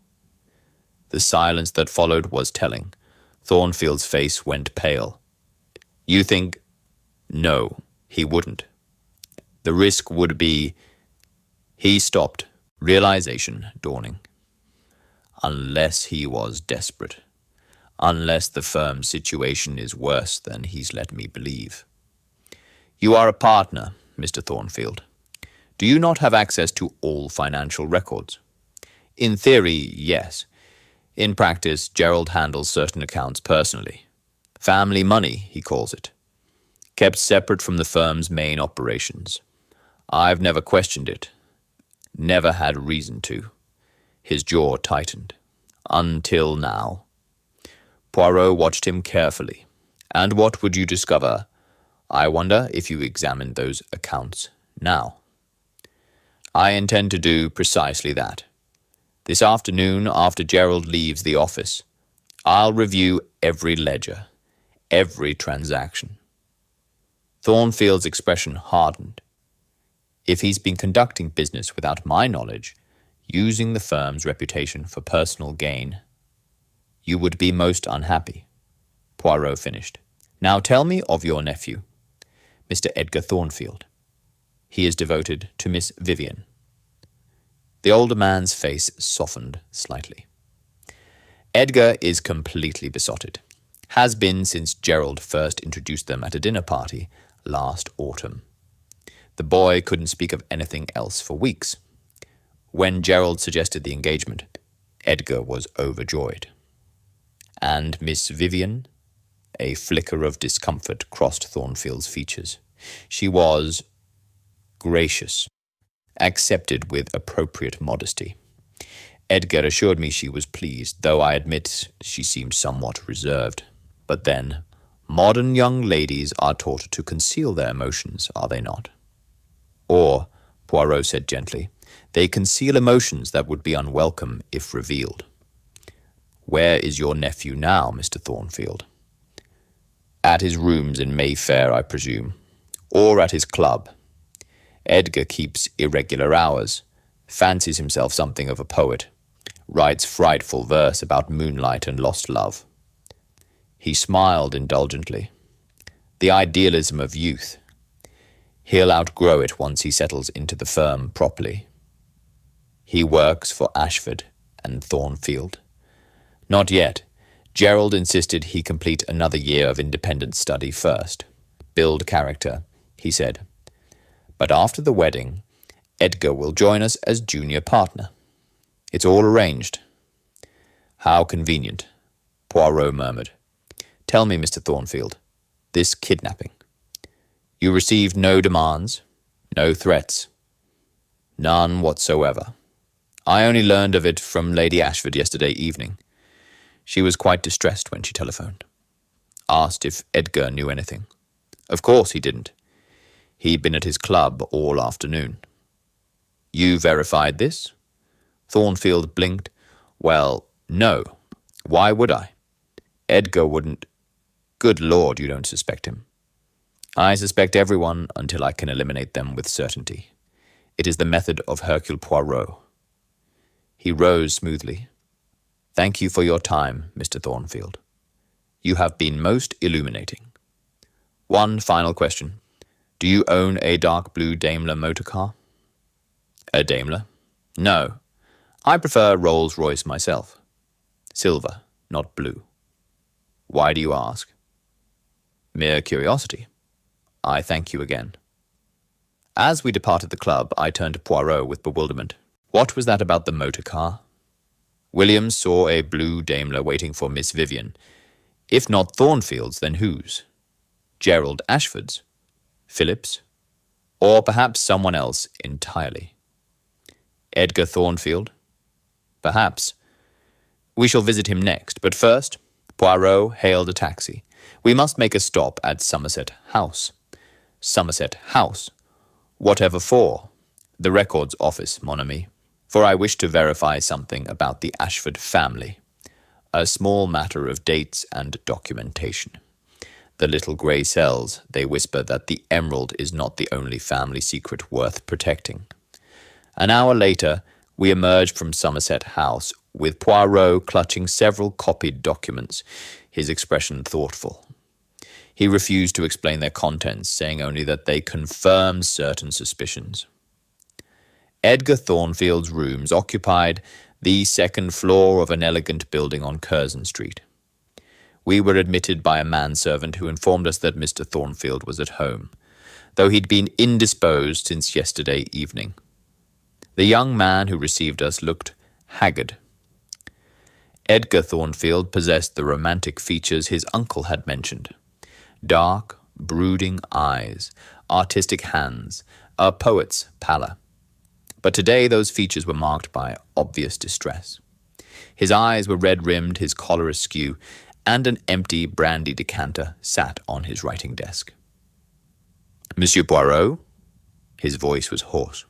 The silence that followed was telling. Thornfield's face went pale. You think? No, he wouldn't. The risk would be... He stopped, realization dawning. Unless he was desperate. Unless the firm's situation is worse than he's let me believe. You are a partner, Mr. Thornfield. Do you not have access to all financial records? In theory, yes. In practice, Gerald handles certain accounts personally. Family money, he calls it. Kept separate from the firm's main operations. I've never questioned it. Never had reason to. His jaw tightened. Until now. Poirot watched him carefully. And what would you discover? I wonder if you examined those accounts now. I intend to do precisely that. This afternoon, after Gerald leaves the office, I'll review every ledger, every transaction. Thornfield's expression hardened. If he's been conducting business without my knowledge, using the firm's reputation for personal gain, you would be most unhappy. Poirot finished. Now tell me of your nephew, Mr. Edgar Thornfield. He is devoted to Miss Vivian. The older man's face softened slightly. Edgar is completely besotted. Has been since Gerald first introduced them at a dinner party last autumn. The boy couldn't speak of anything else for weeks. When Gerald suggested the engagement, Edgar was overjoyed. And Miss Vivian? A flicker of discomfort crossed Thornfield's features. She was gracious, accepted with appropriate modesty. Edgar assured me she was pleased, though I admit she seemed somewhat reserved. But then, modern young ladies are taught to conceal their emotions, are they not? Or, Poirot said gently, they conceal emotions that would be unwelcome if revealed. Where is your nephew now, Mr. Thornfield? At his rooms in Mayfair, I presume, or at his club. Edgar keeps irregular hours, fancies himself something of a poet, writes frightful verse about moonlight and lost love. He smiled indulgently. The idealism of youth. He'll outgrow it once he settles into the firm properly. He works for Ashford and Thornfield. Not yet. Gerald insisted he complete another year of independent study first. Build character, he said. But after the wedding, Edgar will join us as junior partner. It's all arranged. How convenient, Poirot murmured. Tell me, Mr. Thornfield, This kidnapping. You received no demands, no threats, none whatsoever. I only learned of it from Lady Ashford yesterday evening. She was quite distressed when she telephoned. Asked if Edgar knew anything. Of course he didn't. He'd been at his club all afternoon. You verified this? Thornfield blinked. Well, no. Why would I? Edgar wouldn't. Good Lord, you don't suspect him. I suspect everyone until I can eliminate them with certainty. It is the method of Hercule Poirot. He rose smoothly. Thank you for your time, Mr. Thornfield. You have been most illuminating. One final question. Do you own a dark blue Daimler motor car? A Daimler? No. I prefer Rolls-Royce myself. Silver, not blue. Why do you ask? Mere curiosity. I thank you again. As we departed the club, I turned to Poirot with bewilderment. What was that about the motor car? Williams saw a blue Daimler waiting for Miss Vivian. If not Thornfield's, then whose? Gerald Ashford's? Philip's? Or perhaps someone else entirely? Edgar Thornfield? Perhaps. We shall visit him next, but first, Poirot hailed a taxi. We must make a stop at Somerset House. Somerset House. Whatever for? The Records Office, mon ami. For I wish to verify something about the Ashford family. A small matter of dates and documentation. The little grey cells, they whisper that the emerald is not the only family secret worth protecting. An hour later, we emerged from Somerset House, with Poirot clutching several copied documents, his expression thoughtful. He refused to explain their contents, saying only that they confirmed certain suspicions. Edgar Thornfield's rooms occupied the second floor of an elegant building on Curzon Street. We were admitted by a manservant who informed us that Mr. Thornfield was at home, though he'd been indisposed since yesterday evening. The young man who received us looked haggard. Edgar Thornfield possessed the romantic features his uncle had mentioned. Dark, brooding eyes, artistic hands, a poet's pallor. But today those features were marked by obvious distress. His eyes were red-rimmed, his collar askew, and an empty brandy decanter sat on his writing desk. Monsieur Poirot? His voice was hoarse.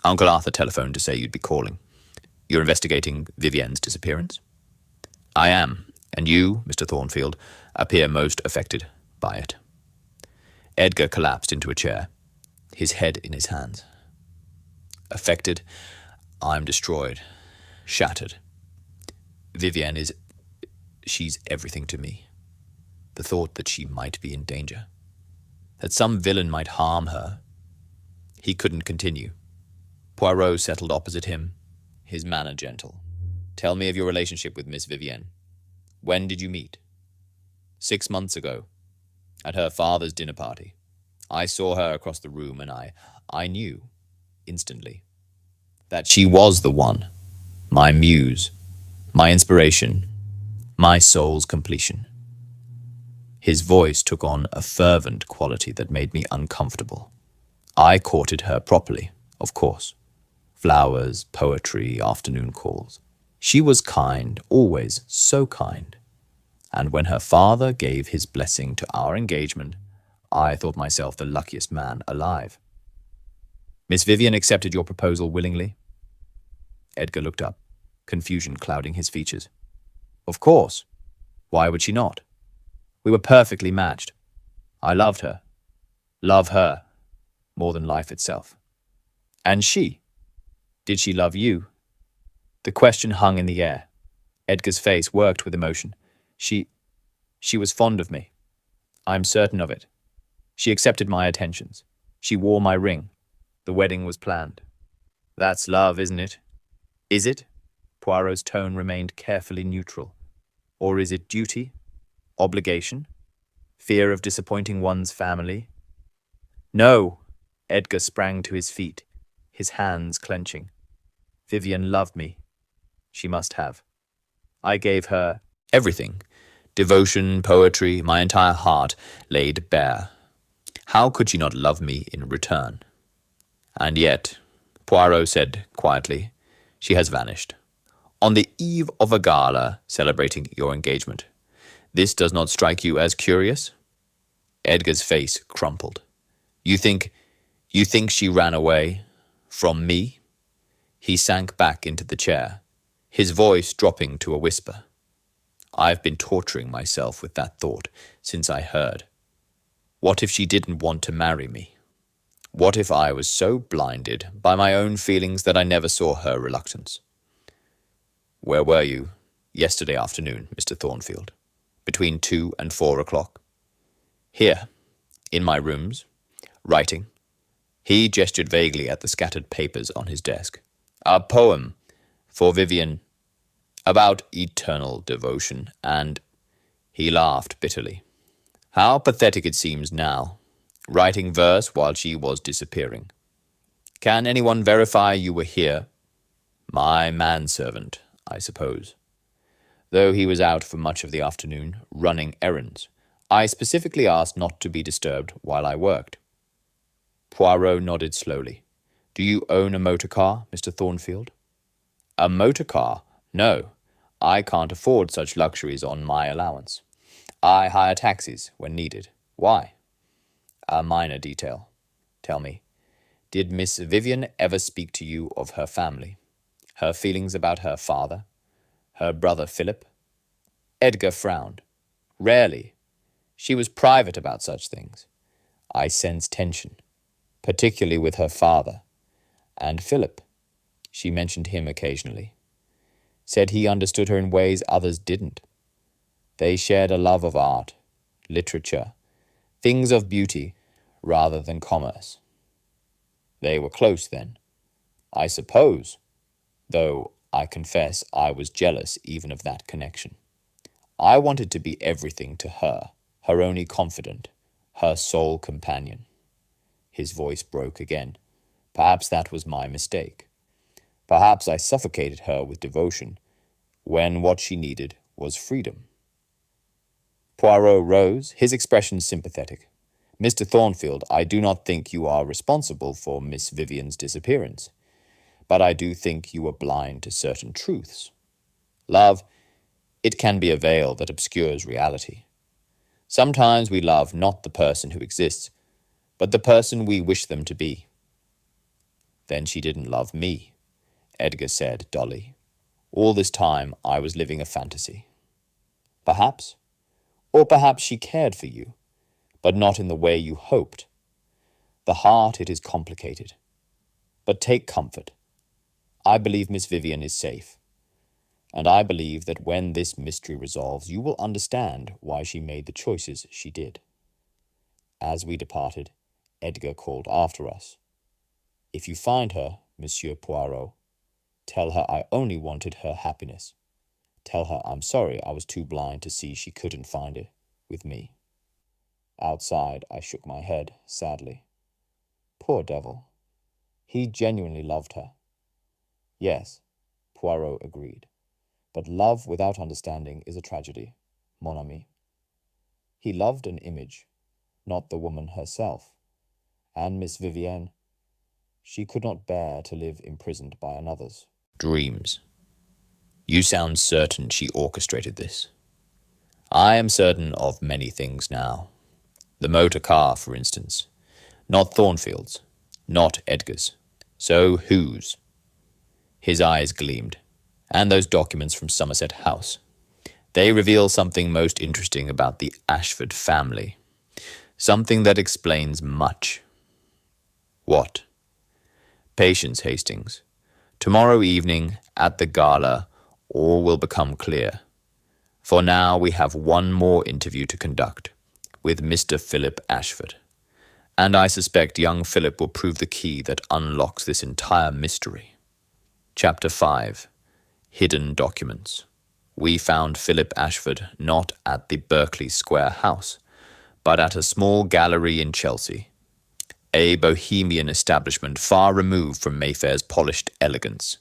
Uncle Arthur telephoned to say you'd be calling. You're investigating Vivienne's disappearance? I am, and you, Mr. Thornfield, appear most affected by it. Edgar collapsed into a chair, his head in his hands. Affected? I'm destroyed, shattered. Vivienne she's everything to me. The thought that she might be in danger, that some villain might harm her. He couldn't continue. Poirot settled opposite him, his manner gentle. Tell me of your relationship with Miss Vivienne. When did you meet? 6 months ago, at her father's dinner party. I saw her across the room, and I knew, instantly, that she was the one, my muse, my inspiration, my soul's completion. His voice took on a fervent quality that made me uncomfortable. I courted her properly, of course. Flowers, poetry, afternoon calls. She was kind, always so kind. And when her father gave his blessing to our engagement, I thought myself the luckiest man alive. Miss Vivian accepted your proposal willingly? Edgar looked up, confusion clouding his features. Of course. Why would she not? We were perfectly matched. I loved her. Love her more than life itself. And she? Did she love you? The question hung in the air. Edgar's face worked with emotion. She was fond of me. I'm certain of it. She accepted my attentions. She wore my ring. The wedding was planned. That's love, isn't it? Is it? Poirot's tone remained carefully neutral. Or is it duty? Obligation? Fear of disappointing one's family? No! Edgar sprang to his feet, his hands clenching. Vivian loved me. She must have. I gave her everything, Devotion, poetry, my entire heart laid bare. How could she not love me in return? And yet, Poirot said quietly, she has vanished. On the eve of a gala celebrating your engagement. This does not strike you as curious? Edgar's face crumpled. You think she ran away from me? He sank back into the chair, his voice dropping to a whisper. I've been torturing myself with that thought since I heard. What if she didn't want to marry me? What if I was so blinded by my own feelings that I never saw her reluctance? Where were you yesterday afternoon, Mr. Thornfield? Between 2 and 4 o'clock? Here, in my rooms, writing. He gestured vaguely at the scattered papers on his desk. A poem for Vivian about eternal devotion, and he laughed bitterly. How pathetic it seems now, writing verse while she was disappearing. Can anyone verify you were here? My manservant, I suppose. Though he was out for much of the afternoon, running errands, I specifically asked not to be disturbed while I worked. Poirot nodded slowly. Do you own a motor car, Mr. Thornfield? A motor car? No. I can't afford such luxuries on my allowance. I hire taxis when needed. Why? A minor detail. Tell me, did Miss Vivian ever speak to you of her family? Her feelings about her father? Her brother Philip? Edgar frowned. Rarely. She was private about such things. I sensed tension, particularly with her father. And Philip. She mentioned him occasionally. Said he understood her in ways others didn't. They shared a love of art, literature, things of beauty rather than commerce. They were close then, I suppose, though I confess I was jealous even of that connection. I wanted to be everything to her, her only confidant, her sole companion. His voice broke again. Perhaps that was my mistake. Perhaps I suffocated her with devotion, when what she needed was freedom. Poirot rose, his expression sympathetic. Mr. Thornfield, I do not think you are responsible for Miss Vivian's disappearance, but I do think you were blind to certain truths. Love, it can be a veil that obscures reality. Sometimes we love not the person who exists, but the person we wish them to be. Then she didn't love me, Edgar said dully. All this time I was living a fantasy. Perhaps. Or perhaps she cared for you, but not in the way you hoped. The heart, it is complicated. But take comfort. I believe Miss Vivian is safe. And I believe that when this mystery resolves, you will understand why she made the choices she did. As we departed, Edgar called after us. If you find her, Monsieur Poirot, tell her I only wanted her happiness. Tell her I'm sorry I was too blind to see she couldn't find it with me. Outside, I shook my head sadly. Poor devil. He genuinely loved her. Yes, Poirot agreed. But love without understanding is a tragedy, mon ami. He loved an image, not the woman herself. And Miss Vivienne, she could not bear to live imprisoned by another's dreams. You sound certain she orchestrated this. I am certain of many things now. The motor car, for instance. Not Thornfield's, not Edgar's. So whose? His eyes gleamed. And those documents from Somerset House. They reveal something most interesting about the Ashford family. Something that explains much. What? Patience, Hastings. Tomorrow evening, at the gala, all will become clear. For now we have one more interview to conduct, with Mr. Philip Ashford. And I suspect young Philip will prove the key that unlocks this entire mystery. Chapter 5. Hidden Documents. We found Philip Ashford not at the Berkeley Square house, but at a small gallery in Chelsea, a bohemian establishment far removed from Mayfair's polished elegance.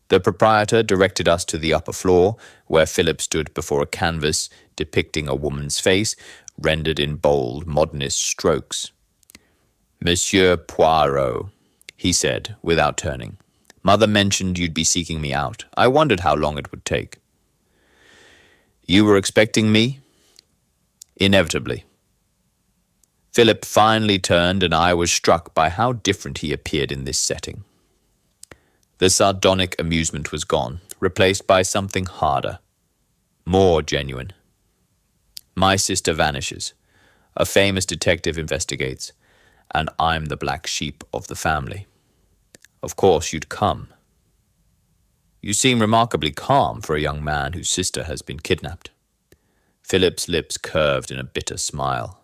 The proprietor directed us to the upper floor, where Philip stood before a canvas depicting a woman's face rendered in bold, modernist strokes. "Monsieur Poirot," he said, without turning. "Mother mentioned you'd be seeking me out. I wondered how long it would take." "You were expecting me?" "Inevitably." Philip finally turned, and I was struck by how different he appeared in this setting. The sardonic amusement was gone, replaced by something harder, more genuine. My sister vanishes. A famous detective investigates, and I'm the black sheep of the family. Of course you'd come. You seem remarkably calm for a young man whose sister has been kidnapped. Philip's lips curved in a bitter smile.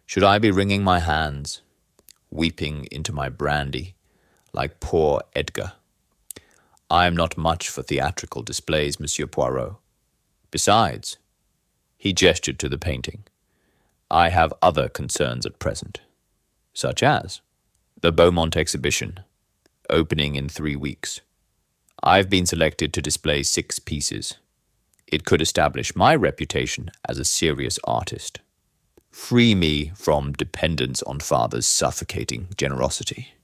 Should I be wringing my hands, weeping into my brandy, like poor Edgar? I am not much for theatrical displays, Monsieur Poirot. Besides, he gestured to the painting, I have other concerns at present. Such as the Beaumont exhibition, opening in 3 weeks. I've been selected to display 6 pieces. It could establish my reputation as a serious artist. Free me from dependence on father's suffocating generosity.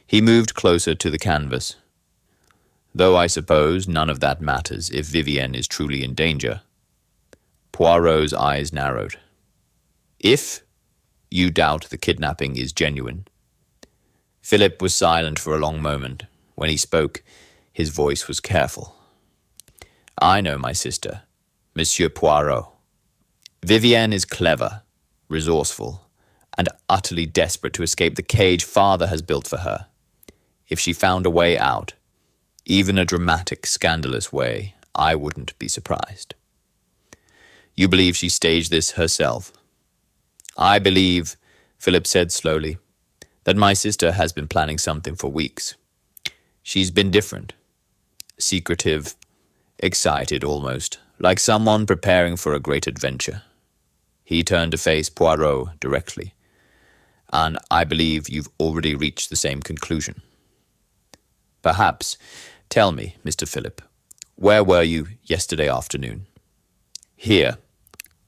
He moved closer to the canvas. Though I suppose none of that matters if Vivienne is truly in danger. Poirot's eyes narrowed. If you doubt the kidnapping is genuine. Philip was silent for a long moment. When he spoke, his voice was careful. I know my sister, Monsieur Poirot. Vivienne is clever, resourceful, and utterly desperate to escape the cage father has built for her. If she found a way out, even a dramatic, scandalous way, I wouldn't be surprised. You believe she staged this herself? I believe, Philip said slowly, that my sister has been planning something for weeks. She's been different, secretive, excited almost, like someone preparing for a great adventure. He turned to face Poirot directly. And I believe you've already reached the same conclusion. Perhaps, tell me, Mr. Philip, where were you yesterday afternoon? Here,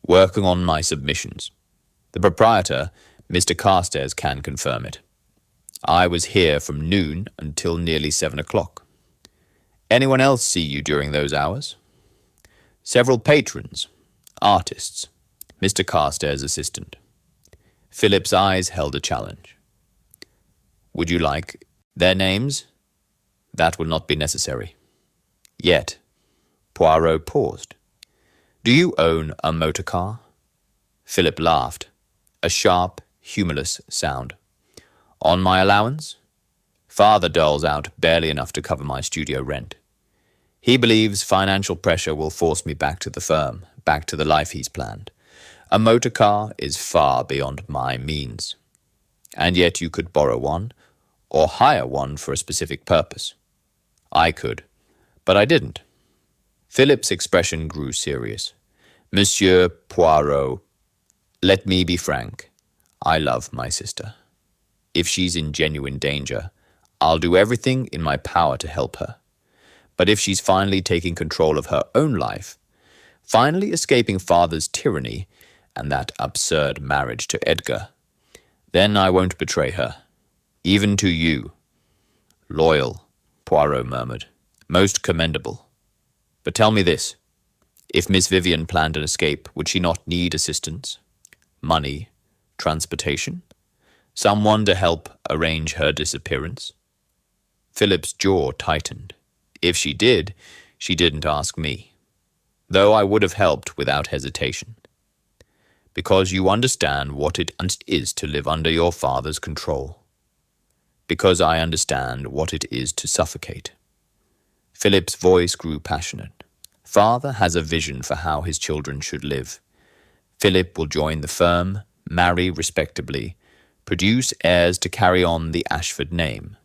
working on my submissions. The proprietor, Mr. Carstairs, can confirm it. I was here from noon until nearly 7 o'clock. Anyone else see you during those hours? Several patrons, artists, Mr. Carstairs' assistant. Philip's eyes held a challenge. Would you like their names? That will not be necessary. Yet. Poirot paused. Do you own a motor car? Philip laughed, a sharp, humorless sound. On my allowance? Father doles out barely enough to cover my studio rent. He believes financial pressure will force me back to the firm, back to the life he's planned. A motor car is far beyond my means. And yet you could borrow one, or hire one for a specific purpose. I could, but I didn't. Philip's expression grew serious. Monsieur Poirot, let me be frank. I love my sister. If she's in genuine danger, I'll do everything in my power to help her. But if she's finally taking control of her own life, finally escaping father's tyranny and that absurd marriage to Edgar, then I won't betray her, even to you. Loyal, Poirot murmured. Most commendable. But tell me this. If Miss Vivienne planned an escape, would she not need assistance? Money? Transportation? Someone to help arrange her disappearance? Philip's jaw tightened. If she did, she didn't ask me. Though I would have helped without hesitation. Because you understand what it is to live under your father's control. Because I understand what it is to suffocate. Philip's voice grew passionate. Father has a vision for how his children should live. Philip will join the firm, marry respectably, produce heirs to carry on the Ashford name.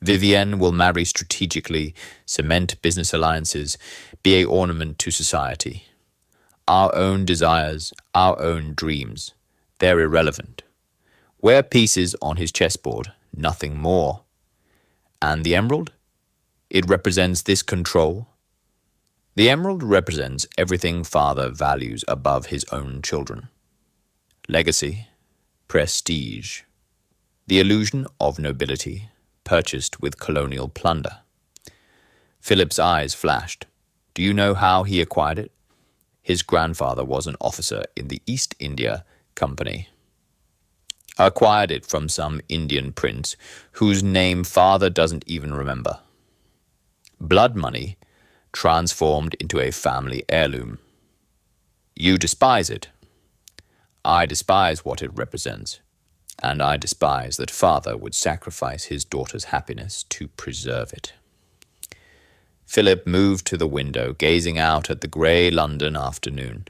Vivienne will marry strategically, cement business alliances, be an ornament to society. Our own desires, our own dreams, they're irrelevant. We're pieces on his chessboard, nothing more. And the emerald? It represents this control, The emerald represents everything father values above his own children. Legacy, prestige, the illusion of nobility purchased with colonial plunder. Philip's eyes flashed. Do you know how he acquired it? His grandfather was an officer in the East India Company. Acquired it from some Indian prince whose name father doesn't even remember. Blood money transformed into a family heirloom. You despise it. I despise what it represents, and I despise that father would sacrifice his daughter's happiness to preserve it. Philip moved to the window, gazing out at the grey London afternoon.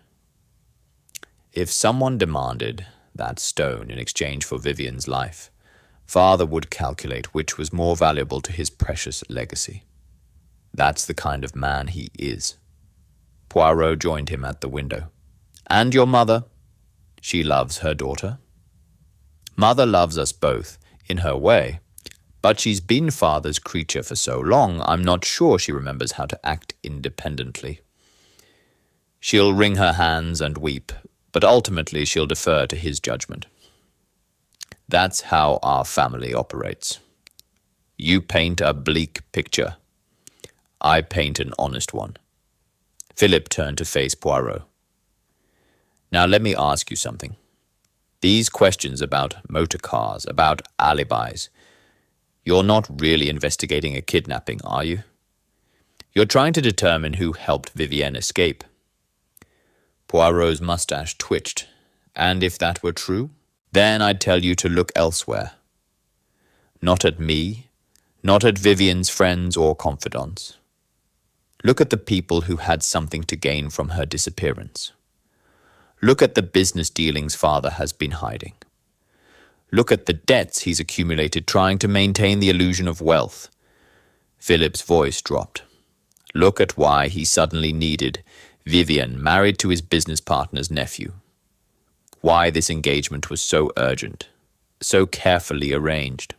If someone demanded that stone in exchange for Vivian's life, father would calculate which was more valuable to his precious legacy. That's the kind of man he is. Poirot joined him at the window. And your mother? She loves her daughter. Mother loves us both, in her way, but she's been father's creature for so long, I'm not sure she remembers how to act independently. She'll wring her hands and weep, but ultimately she'll defer to his judgment. That's how our family operates. You paint a bleak picture. I paint an honest one. Philip turned to face Poirot. Now let me ask you something. These questions about motor cars, about alibis, you're not really investigating a kidnapping, are you? You're trying to determine who helped Vivienne escape. Poirot's mustache twitched, and if that were true, then I'd tell you to look elsewhere. Not at me, not at Vivienne's friends or confidants. Look at the people who had something to gain from her disappearance. Look at the business dealings father has been hiding. Look at the debts he's accumulated trying to maintain the illusion of wealth. Philip's voice dropped. Look at why he suddenly needed Vivienne married to his business partner's nephew. Why this engagement was so urgent, so carefully arranged.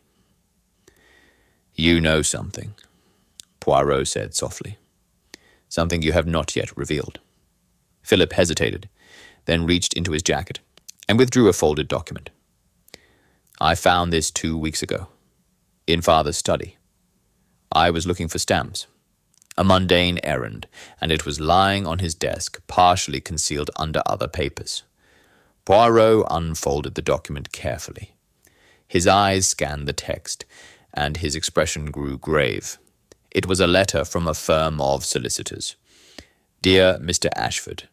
You know something, Poirot said softly. Something you have not yet revealed. Philip hesitated, then reached into his jacket and withdrew a folded document. I found this 2 weeks ago, in father's study. I was looking for stamps, a mundane errand, and it was lying on his desk, partially concealed under other papers. Poirot unfolded the document carefully. His eyes scanned the text, and his expression grew grave. It was a letter from a firm of solicitors. Dear Mr. Ashford,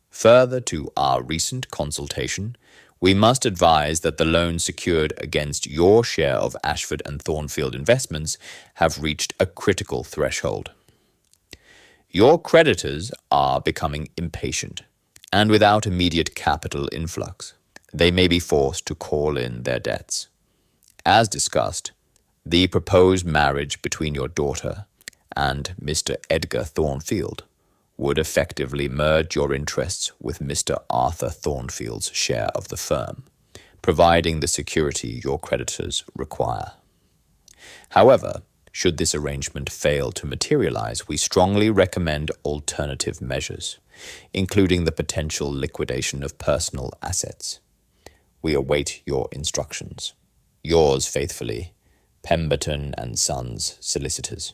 further to our recent consultation, we must advise that the loans secured against your share of Ashford and Thornfield investments have reached a critical threshold. Your creditors are becoming impatient, and without immediate capital influx, they may be forced to call in their debts. As discussed, the proposed marriage between your daughter and Mr. Edgar Thornfield would effectively merge your interests with Mr. Arthur Thornfield's share of the firm, providing the security your creditors require. However, should this arrangement fail to materialize, we strongly recommend alternative measures, including the potential liquidation of personal assets. We await your instructions. Yours faithfully, Pemberton and Sons Solicitors.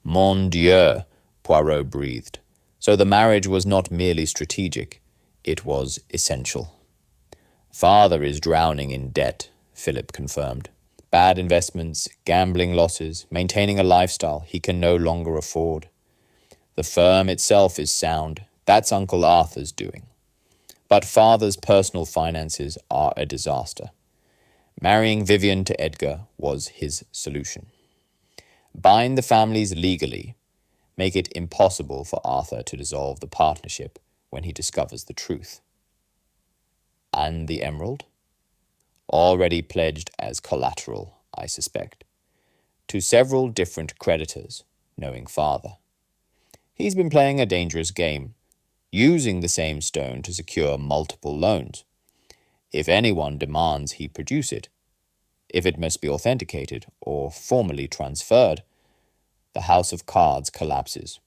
Mon Dieu, Poirot breathed. So the marriage was not merely strategic, it was essential. Father is drowning in debt, Philip confirmed. Bad investments, gambling losses, maintaining a lifestyle he can no longer afford. The firm itself is sound. That's Uncle Arthur's doing. But father's personal finances are a disaster. Marrying Vivienne to Edgar was his solution. Bind the families legally. Make it impossible for Arthur to dissolve the partnership when he discovers the truth. And the emerald? Already pledged as collateral, I suspect, to several different creditors, knowing father. He's been playing a dangerous game, using the same stone to secure multiple loans. If anyone demands he produce it, if it must be authenticated or formally transferred, the house of cards collapses.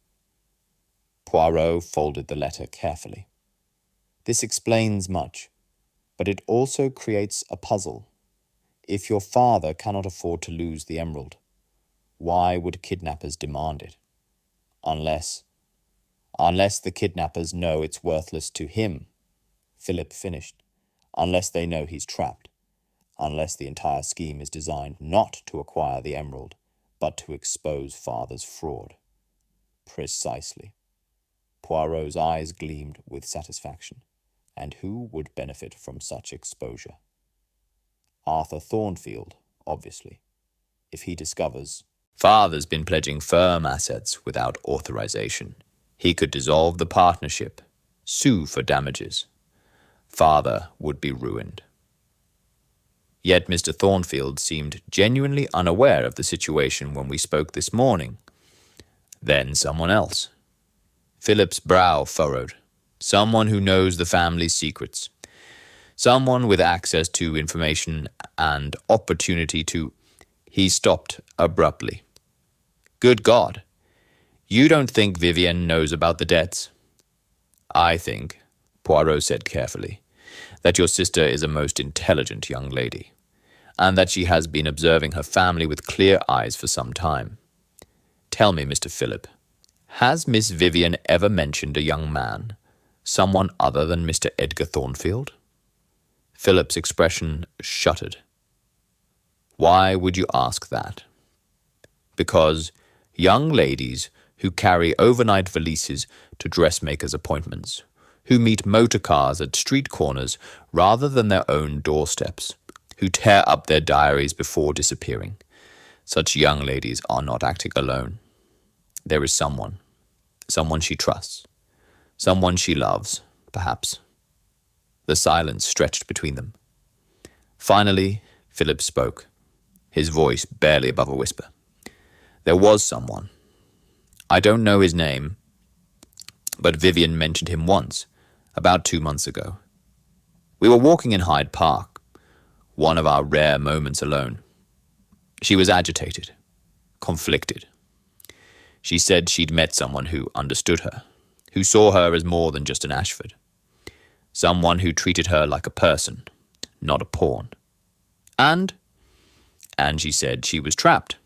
Poirot folded the letter carefully. This explains much, but it also creates a puzzle. If your father cannot afford to lose the emerald, why would kidnappers demand it? Unless the kidnappers know it's worthless to him, Philip finished. Unless they know he's trapped. Unless the entire scheme is designed not to acquire the emerald, but to expose father's fraud. Precisely. Poirot's eyes gleamed with satisfaction. And who would benefit from such exposure? Arthur Thornfield, obviously. If he discovers father's been pledging firm assets without authorization, he could dissolve the partnership, sue for damages. Father would be ruined. Yet Mr. Thornfield seemed genuinely unaware of the situation when we spoke this morning. Then someone else. Philip's brow furrowed. Someone who knows the family's secrets. Someone with access to information and opportunity to... He stopped abruptly. Good God! You don't think Vivienne knows about the debts? I think, Poirot said carefully, that your sister is a most intelligent young lady, and that she has been observing her family with clear eyes for some time. Tell me, Mr. Philip, has Miss Vivienne ever mentioned a young man, someone other than Mr. Edgar Thornfield? Philip's expression shuttered. Why would you ask that? Because young ladies who carry overnight valises to dressmakers' appointments, who meet motor cars at street corners rather than their own doorsteps, who tear up their diaries before disappearing. Such young ladies are not acting alone. There is someone she trusts, someone she loves, perhaps. The silence stretched between them. Finally, Philip spoke, his voice barely above a whisper. There was someone. I don't know his name, but Vivienne mentioned him once, about 2 months ago. We were walking in Hyde Park, one of our rare moments alone. She was agitated, conflicted. She said she'd met someone who understood her, who saw her as more than just an Ashford. Someone who treated her like a person, not a pawn. And she said she was trapped.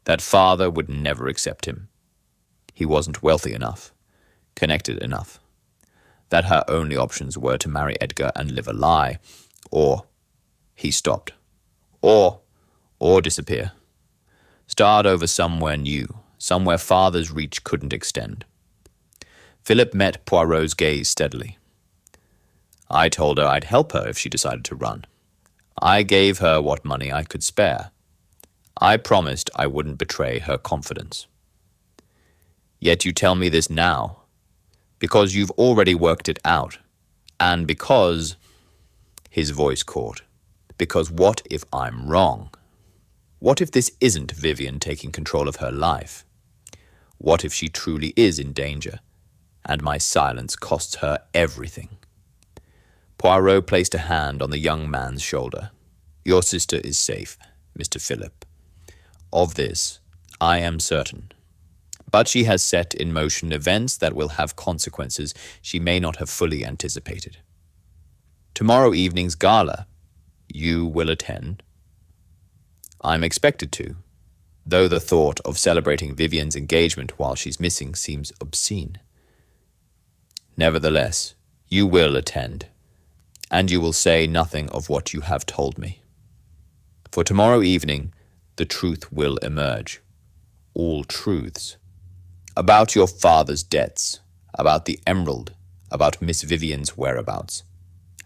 That father would never accept him. He wasn't wealthy enough, connected enough. That her only options were to marry Edgar and live a lie, or... He stopped. Or disappear. Start over somewhere new, somewhere father's reach couldn't extend. Philip met Poirot's gaze steadily. I told her I'd help her if she decided to run. I gave her what money I could spare. I promised I wouldn't betray her confidence. Yet you tell me this now, because you've already worked it out, and because... His voice caught. Because what if I'm wrong? What if this isn't Vivienne taking control of her life? What if she truly is in danger, and my silence costs her everything? Poirot placed a hand on the young man's shoulder. Your sister is safe, Mr. Philip. Of this, I am certain. But she has set in motion events that will have consequences she may not have fully anticipated. Tomorrow evening's gala, you will attend? I'm expected to, though the thought of celebrating Vivienne's engagement while she's missing seems obscene. Nevertheless, you will attend, and you will say nothing of what you have told me. For tomorrow evening, the truth will emerge. All truths. About your father's debts, about the emerald, about Miss Vivienne's whereabouts,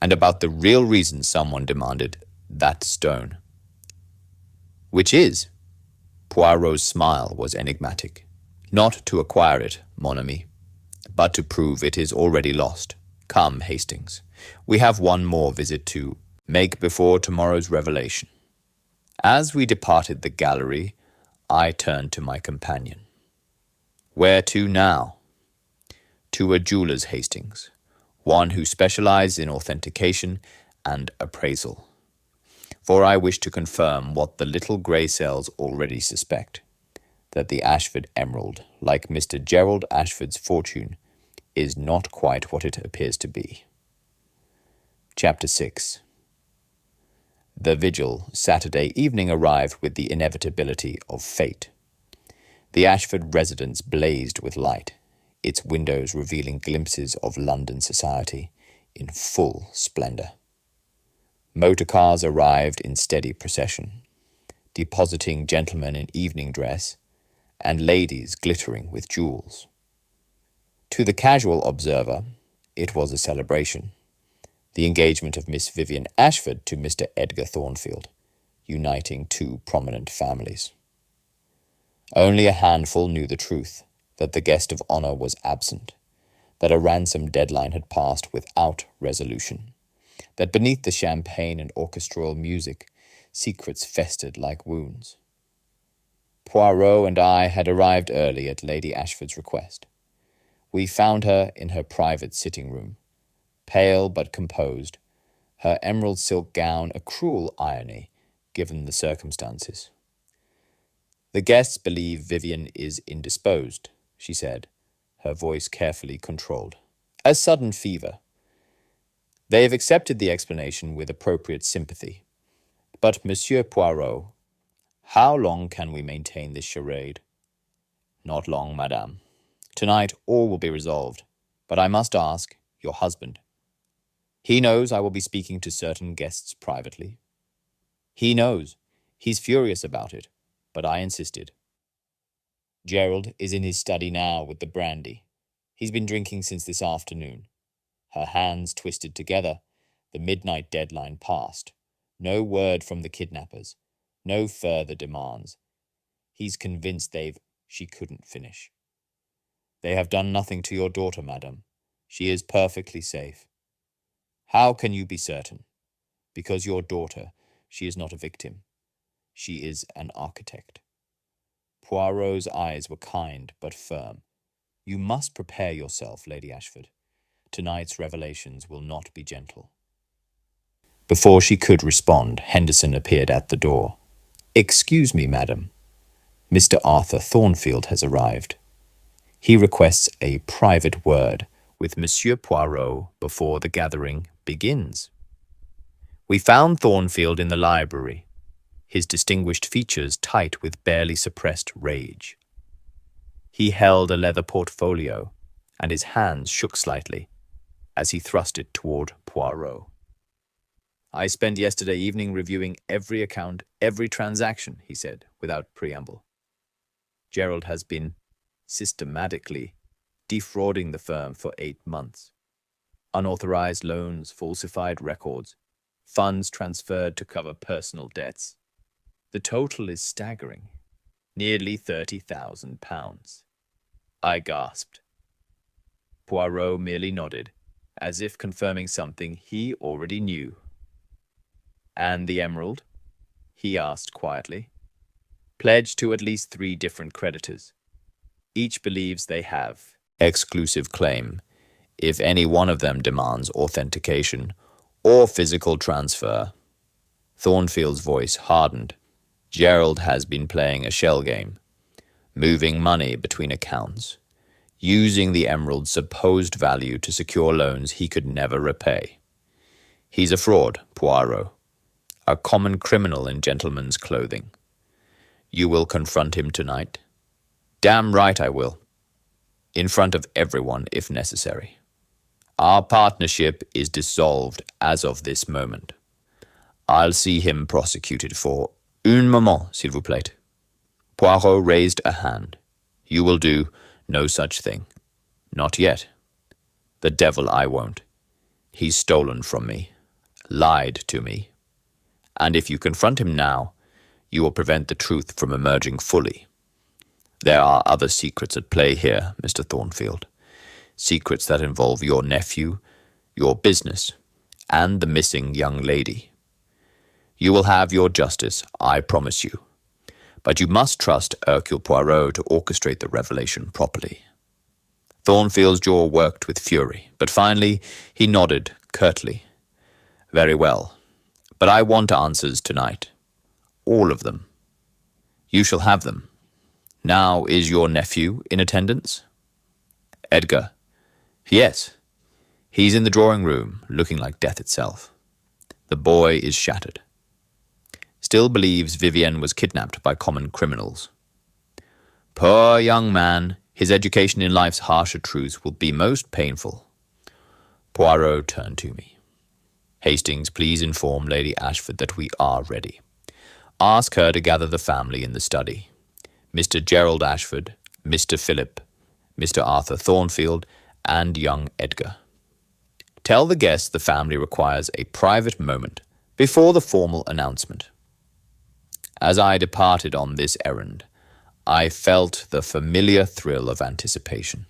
and about the real reason someone demanded that stone. Which is? Poirot's smile was enigmatic. Not to acquire it, mon ami, but to prove it is already lost. Come, Hastings. We have one more visit to make before tomorrow's revelation. As we departed the gallery, I turned to my companion. Where to now? To a jeweler's, Hastings, one who specialized in authentication and appraisal. For I wish to confirm what the little grey cells already suspect, that the Ashford emerald, like Mr. Gerald Ashford's fortune, is not quite what it appears to be. Chapter 6. The vigil Saturday evening arrived with the inevitability of fate. The Ashford residence blazed with light, its windows revealing glimpses of London society in full splendor. Motor cars arrived in steady procession, depositing gentlemen in evening dress and ladies glittering with jewels. To the casual observer, it was a celebration. The engagement of Miss Vivian Ashford to Mr. Edgar Thornfield, uniting two prominent families. Only a handful knew the truth, that the guest of honor was absent, that a ransom deadline had passed without resolution, that beneath the champagne and orchestral music, secrets festered like wounds. Poirot and I had arrived early at Lady Ashford's request. We found her in her private sitting room, pale but composed, her emerald silk gown a cruel irony, given the circumstances. "The guests believe Vivian is indisposed," she said, her voice carefully controlled. "A sudden fever. They have accepted the explanation with appropriate sympathy. But, Monsieur Poirot, how long can we maintain this charade?" "Not long, madame. Tonight all will be resolved. But I must ask, your husband. He knows I will be speaking to certain guests privately." "He knows. He's furious about it. But I insisted." "Gerald is in his study now with the brandy. He's been drinking since this afternoon." Her hands twisted together. The midnight deadline passed. No word from the kidnappers. No further demands. He's convinced She couldn't finish. "They have done nothing to your daughter, madam. She is perfectly safe." "How can you be certain?" "Because your daughter, she is not a victim. She is an architect." Poirot's eyes were kind but firm. "You must prepare yourself, Lady Ashford. Tonight's revelations will not be gentle." Before she could respond, Henderson appeared at the door. "Excuse me, madam. Mr. Arthur Thornfield has arrived. He requests a private word with Monsieur Poirot before the gathering begins." We found Thornfield in the library, his distinguished features tight with barely suppressed rage. He held a leather portfolio, and his hands shook slightly as he thrust it toward Poirot. "I spent yesterday evening reviewing every account, every transaction," he said, without preamble. "Gerald has been systematically defrauding the firm for 8 months. Unauthorized loans, falsified records, funds transferred to cover personal debts. The total is staggering, nearly £30,000. I gasped. Poirot merely nodded, as if confirming something he already knew. "And the emerald?" he asked quietly. "Pledged to at least 3 different creditors. Each believes they have exclusive claim, if any one of them demands authentication or physical transfer." Thornfield's voice hardened. "Gerald has been playing a shell game, moving money between accounts, using the emerald's supposed value to secure loans he could never repay. He's a fraud, Poirot, a common criminal in gentleman's clothing. You will confront him tonight?" "Damn right I will. In front of everyone, if necessary. Our partnership is dissolved as of this moment. I'll see him prosecuted for— Un moment, s'il vous plaît." Poirot raised a hand. "You will do no such thing. Not yet. The devil I won't. He's stolen from me, lied to me. And if you confront him now, you will prevent the truth from emerging fully. There are other secrets at play here, Mr. Thornfield. Secrets that involve your nephew, your business, and the missing young lady. You will have your justice, I promise you. But you must trust Hercule Poirot to orchestrate the revelation properly." Thornfield's jaw worked with fury, but finally he nodded curtly. "Very well. But I want answers tonight. All of them. You shall have them. Now, is your nephew in attendance? Edgar. Yes. He's in the drawing room, looking like death itself. The boy is shattered. Still believes Vivienne was kidnapped by common criminals. Poor young man, his education in life's harsher truths will be most painful. Poirot turned to me. Hastings, please inform Lady Ashford that we are ready. Ask her to gather the family in the study. Mr. Gerald Ashford, Mr. Philip, Mr. Arthur Thornfield, and young Edgar. Tell the guests the family requires a private moment before the formal announcement. As I departed on this errand, I felt the familiar thrill of anticipation.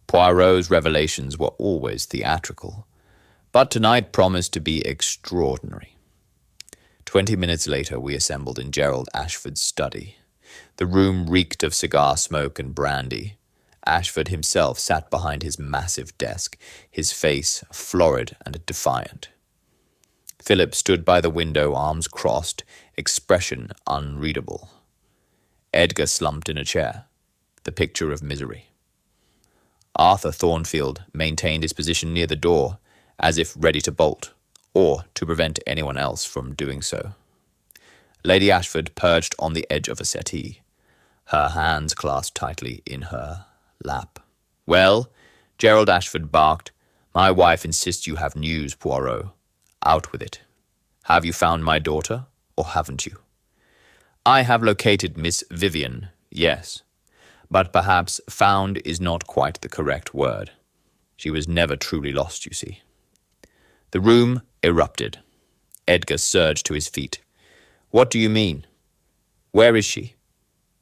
Poirot's revelations were always theatrical, but tonight promised to be extraordinary. 20 minutes later, we assembled in Gerald Ashford's study. The room reeked of cigar smoke and brandy. Ashford himself sat behind his massive desk, his face florid and defiant. Philip stood by the window, arms crossed, expression unreadable. Edgar slumped in a chair, the picture of misery. Arthur Thornfield maintained his position near the door, as if ready to bolt, or to prevent anyone else from doing so. Lady Ashford perched on the edge of a settee, her hands clasped tightly in her lap. Well, Gerald Ashford barked, my wife insists you have news, Poirot. Out with it. Have you found my daughter, or haven't you? I have located Miss Vivienne, yes. But perhaps found is not quite the correct word. She was never truly lost, you see. The room erupted. Edgar surged to his feet. What do you mean? Where is she?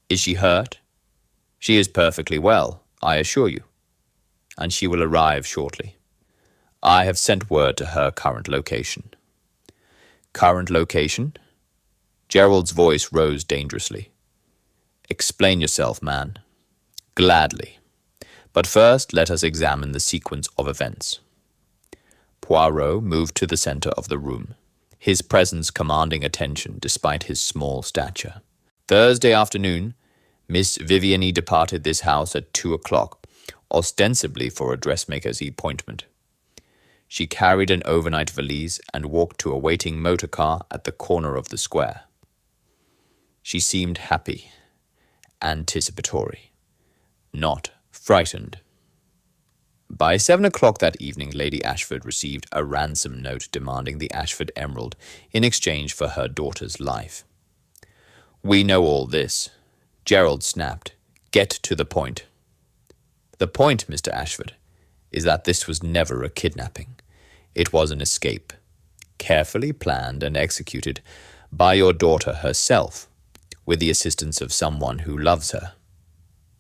Is she hurt? She is perfectly well, I assure you. And she will arrive shortly. I have sent word to her current location. Current location? Gerald's voice rose dangerously. Explain yourself, man. Gladly. But first, let us examine the sequence of events. Poirot moved to the center of the room, his presence commanding attention despite his small stature. Thursday afternoon, Miss Vivienne departed this house at 2 o'clock, ostensibly for a dressmaker's appointment. She carried an overnight valise and walked to a waiting motor car at the corner of the square. She seemed happy, anticipatory, not frightened. By 7 o'clock that evening, Lady Ashford received a ransom note demanding the Ashford emerald in exchange for her daughter's life. We know all this. Gerald snapped. Get to the point. The point, Mr. Ashford, is that this was never a kidnapping. It was an escape, carefully planned and executed by your daughter herself, with the assistance of someone who loves her.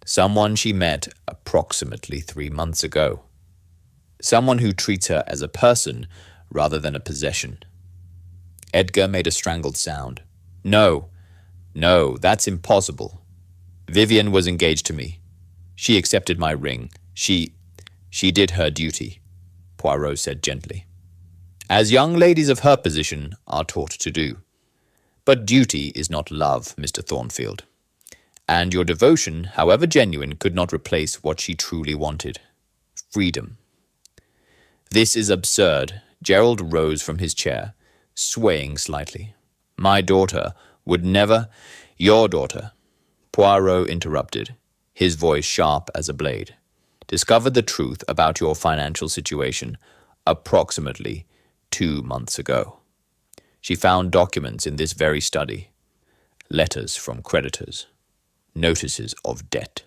Someone she met approximately 3 months ago. Someone who treats her as a person rather than a possession. Edgar made a strangled sound. No, that's impossible. Vivienne was engaged to me. She accepted my ring. She did her duty, Poirot said gently, as young ladies of her position are taught to do. But duty is not love, Mr. Thornfield. And your devotion, however genuine, could not replace what she truly wanted. Freedom. This is absurd. Gerald rose from his chair, swaying slightly. My daughter would never... Your daughter, Poirot interrupted, his voice sharp as a blade, discovered the truth about your financial situation approximately 2 months ago. She found documents in this very study, letters from creditors, notices of debt,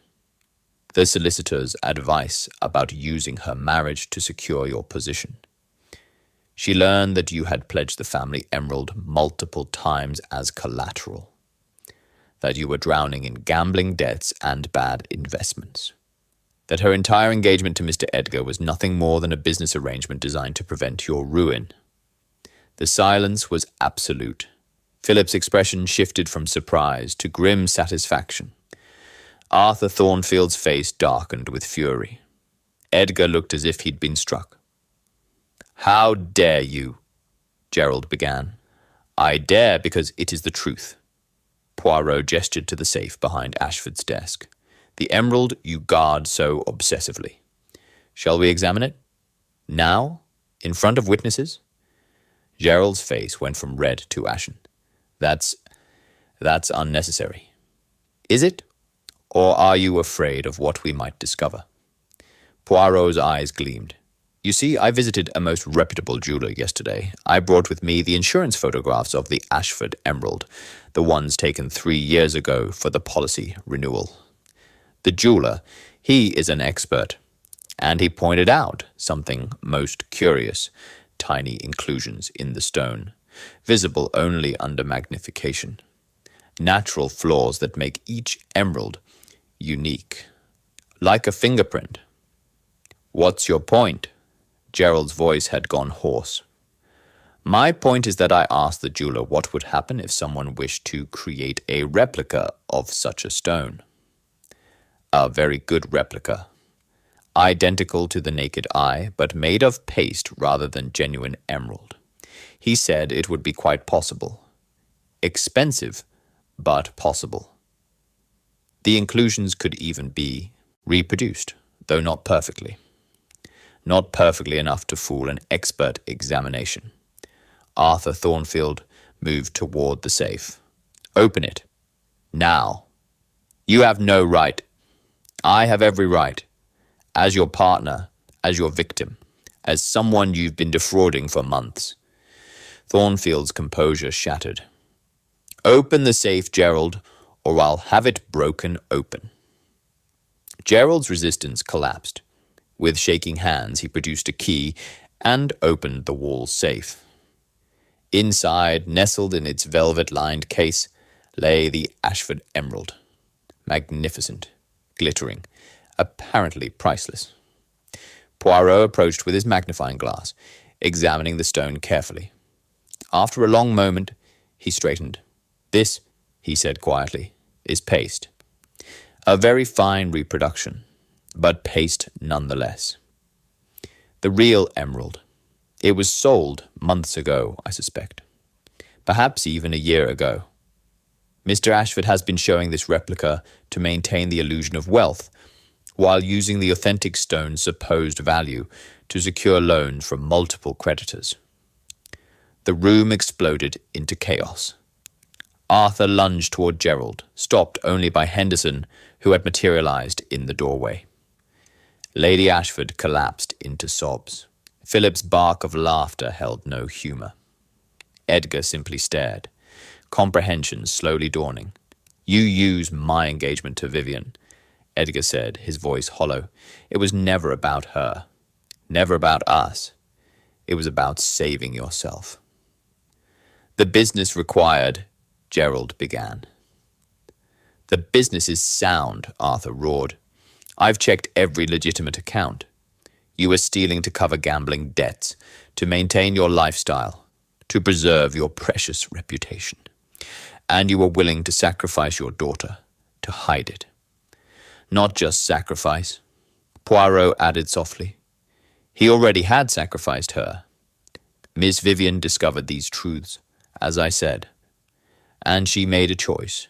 the solicitor's advice about using her marriage to secure your position. She learned that you had pledged the family emerald multiple times as collateral, that you were drowning in gambling debts and bad investments, that her entire engagement to Mr. Edgar was nothing more than a business arrangement designed to prevent your ruin. The silence was absolute. Philip's expression shifted from surprise to grim satisfaction. Arthur Thornfield's face darkened with fury. Edgar looked as if he'd been struck. How dare you? Gerald began. I dare because it is the truth. Poirot gestured to the safe behind Ashford's desk. "The emerald you guard so obsessively. Shall we examine it? Now? In front of witnesses?" Gerald's face went from red to ashen. That's unnecessary." "Is it? Or are you afraid of what we might discover?" Poirot's eyes gleamed. "You see, I visited a most reputable jeweler yesterday. I brought with me the insurance photographs of the Ashford emerald, the ones taken 3 years ago for the policy renewal. The jeweler, he is an expert, and he pointed out something most curious: tiny inclusions in the stone, visible only under magnification. Natural flaws that make each emerald unique, like a fingerprint." "What's your point?" Gerald's voice had gone hoarse. "My point is that I asked the jeweler what would happen if someone wished to create a replica of such a stone. A very good replica, identical to the naked eye, but made of paste rather than genuine emerald. He said it would be quite possible. Expensive, but possible. The inclusions could even be reproduced, though not perfectly. Not perfectly enough to fool an expert examination." Arthur Thornfield moved toward the safe. "Open it. Now." "You have no right." "I have every right. As your partner, as your victim, as someone you've been defrauding for months." Thornfield's composure shattered. "Open the safe, Gerald, or I'll have it broken open." Gerald's resistance collapsed. With shaking hands, he produced a key and opened the wall safe. Inside, nestled in its velvet-lined case, lay the Ashford emerald. Magnificent, glittering, apparently priceless. Poirot approached with his magnifying glass, examining the stone carefully. After a long moment, he straightened. "This," he said quietly, "is paste. A very fine reproduction, but paste nonetheless. The real emerald. It was sold months ago, I suspect. Perhaps even a year ago. Mr. Ashford has been showing this replica to maintain the illusion of wealth, while using the authentic stone's supposed value to secure loans from multiple creditors." The room exploded into chaos. Arthur lunged toward Gerald, stopped only by Henderson, who had materialized in the doorway. Lady Ashford collapsed into sobs. Philip's bark of laughter held no humor. Edgar simply stared, comprehension slowly dawning. "You use my engagement to Vivian," Edgar said, his voice hollow. "It was never about her, never about us. It was about saving yourself." "The business required," Gerald began. "The business is sound," Arthur roared. "I've checked every legitimate account. You were stealing to cover gambling debts, to maintain your lifestyle, to preserve your precious reputation. And you were willing to sacrifice your daughter, to hide it. Not just sacrifice," Poirot added softly. "He already had sacrificed her. Miss Vivian discovered these truths, as I said, and she made a choice.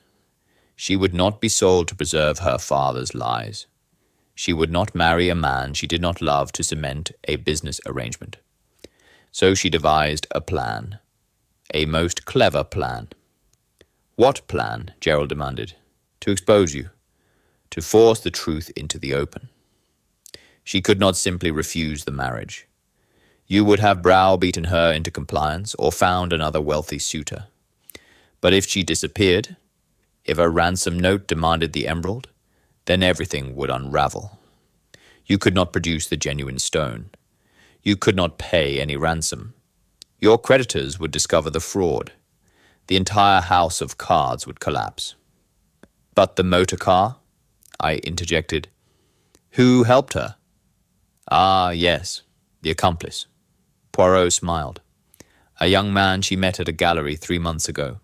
She would not be sold to preserve her father's lies. She would not marry a man she did not love to cement a business arrangement. So she devised a plan, a most clever plan." "What plan?" Gerald demanded. "To expose you, to force the truth into the open. She could not simply refuse the marriage. You would have browbeaten her into compliance or found another wealthy suitor. But if she disappeared, if a ransom note demanded the emerald, then everything would unravel. You could not produce the genuine stone. You could not pay any ransom. Your creditors would discover the fraud. The entire house of cards would collapse." "But the motor car?" I interjected. "Who helped her?" "Ah, yes, the accomplice." Poirot smiled. "A young man she met at a gallery 3 months ago.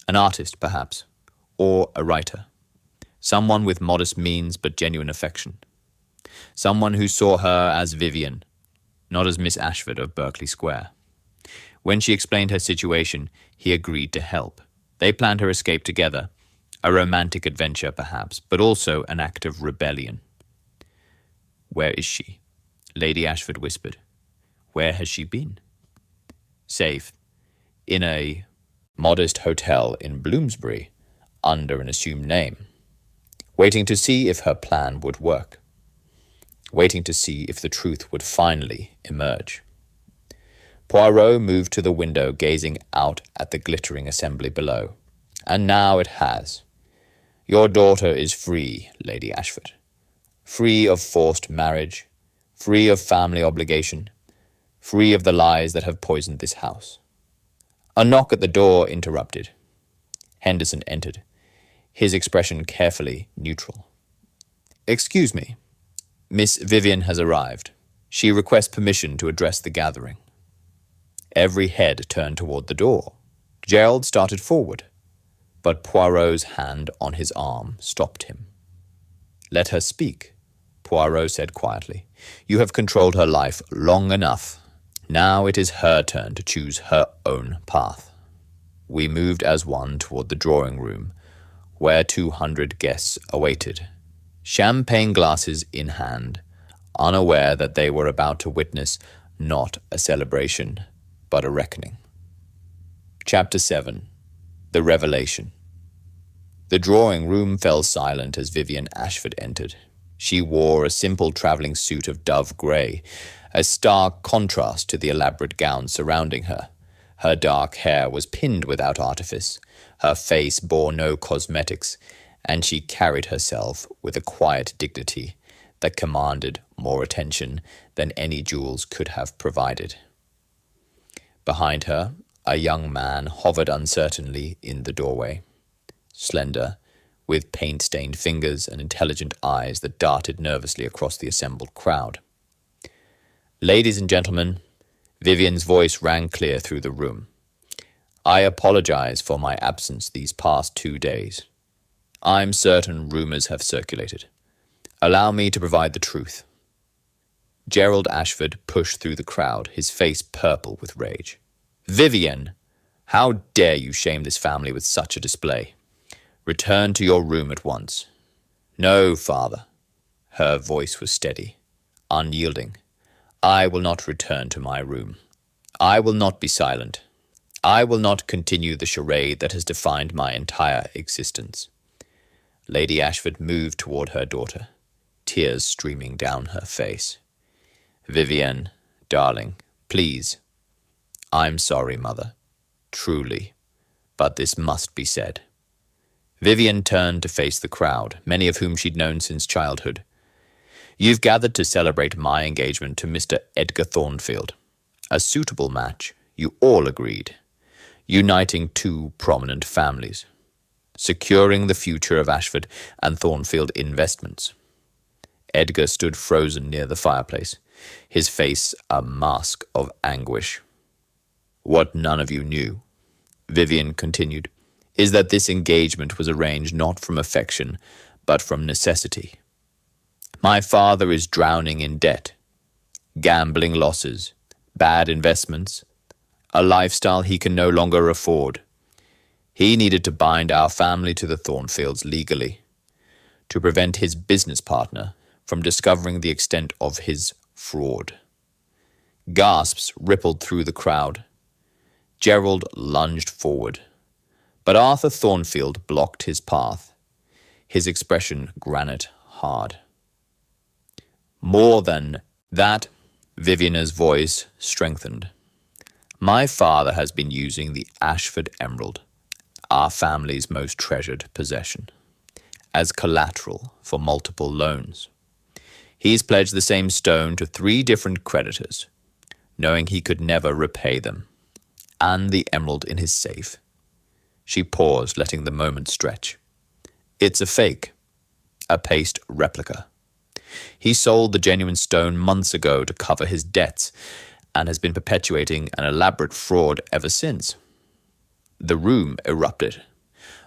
An artist, perhaps, or a writer. Someone with modest means but genuine affection. Someone who saw her as Vivian, not as Miss Ashford of Berkeley Square. When she explained her situation, he agreed to help. They planned her escape together, A romantic adventure, perhaps, but also an act of rebellion. Where is she? Lady Ashford whispered. Where has she been? Safe. In a modest hotel in Bloomsbury, under an assumed name. Waiting to see if her plan would work. Waiting to see if the truth would finally emerge. Poirot moved to the window, gazing out at the glittering assembly below. And now it has. Your daughter is free, Lady Ashford. Free of forced marriage, free of family obligation, free of the lies that have poisoned this house. A knock at the door interrupted. Henderson entered, his expression carefully neutral. Excuse me. Miss Vivian has arrived. She requests permission to address the gathering. Every head turned toward the door. Gerald started forward, but Poirot's hand on his arm stopped him. Let her speak, Poirot said quietly. You have controlled her life long enough. Now it is her turn to choose her own path. We moved as one toward the drawing room, where 200 guests awaited, champagne glasses in hand, unaware that they were about to witness not a celebration, but a reckoning. Chapter 7. The Revelation. The drawing room fell silent as Vivian Ashford entered. She wore a simple travelling suit of dove grey, a stark contrast to the elaborate gown surrounding her. Her dark hair was pinned without artifice, her face bore no cosmetics, and she carried herself with a quiet dignity that commanded more attention than any jewels could have provided. Behind her, a young man hovered uncertainly in the doorway, slender, with paint-stained fingers and intelligent eyes that darted nervously across the assembled crowd. Ladies and gentlemen, Vivian's voice rang clear through the room. I apologize for my absence these past 2 days. I'm certain rumors have circulated. Allow me to provide the truth. Gerald Ashford pushed through the crowd, his face purple with rage. Vivian, how dare you shame this family with such a display? Return to your room at once. No, father. Her voice was steady, unyielding. I will not return to my room. I will not be silent. I will not continue the charade that has defined my entire existence. Lady Ashford moved toward her daughter, tears streaming down her face. Vivian, darling, please. I'm sorry, mother. Truly. But this must be said. Vivian turned to face the crowd, many of whom she'd known since childhood. You've gathered to celebrate my engagement to Mr. Edgar Thornfield. A suitable match, you all agreed. Uniting two prominent families. Securing the future of Ashford and Thornfield investments. Edgar stood frozen near the fireplace, his face a mask of anguish. What none of you knew, Vivian continued, is that this engagement was arranged not from affection, but from necessity. My father is drowning in debt, gambling losses, bad investments, a lifestyle he can no longer afford. He needed to bind our family to the Thornfields legally, to prevent his business partner from discovering the extent of his fraud. Gasps rippled through the crowd. Gerald lunged forward, but Arthur Thornfield blocked his path, his expression granite hard. More than that, Viviana's voice strengthened. My father has been using the Ashford emerald, our family's most treasured possession, as collateral for multiple loans. He's pledged the same stone to 3 different creditors, knowing he could never repay them, and the emerald in his safe. She paused, letting the moment stretch. It's a fake, a paste replica. He sold the genuine stone months ago to cover his debts and has been perpetuating an elaborate fraud ever since. The room erupted.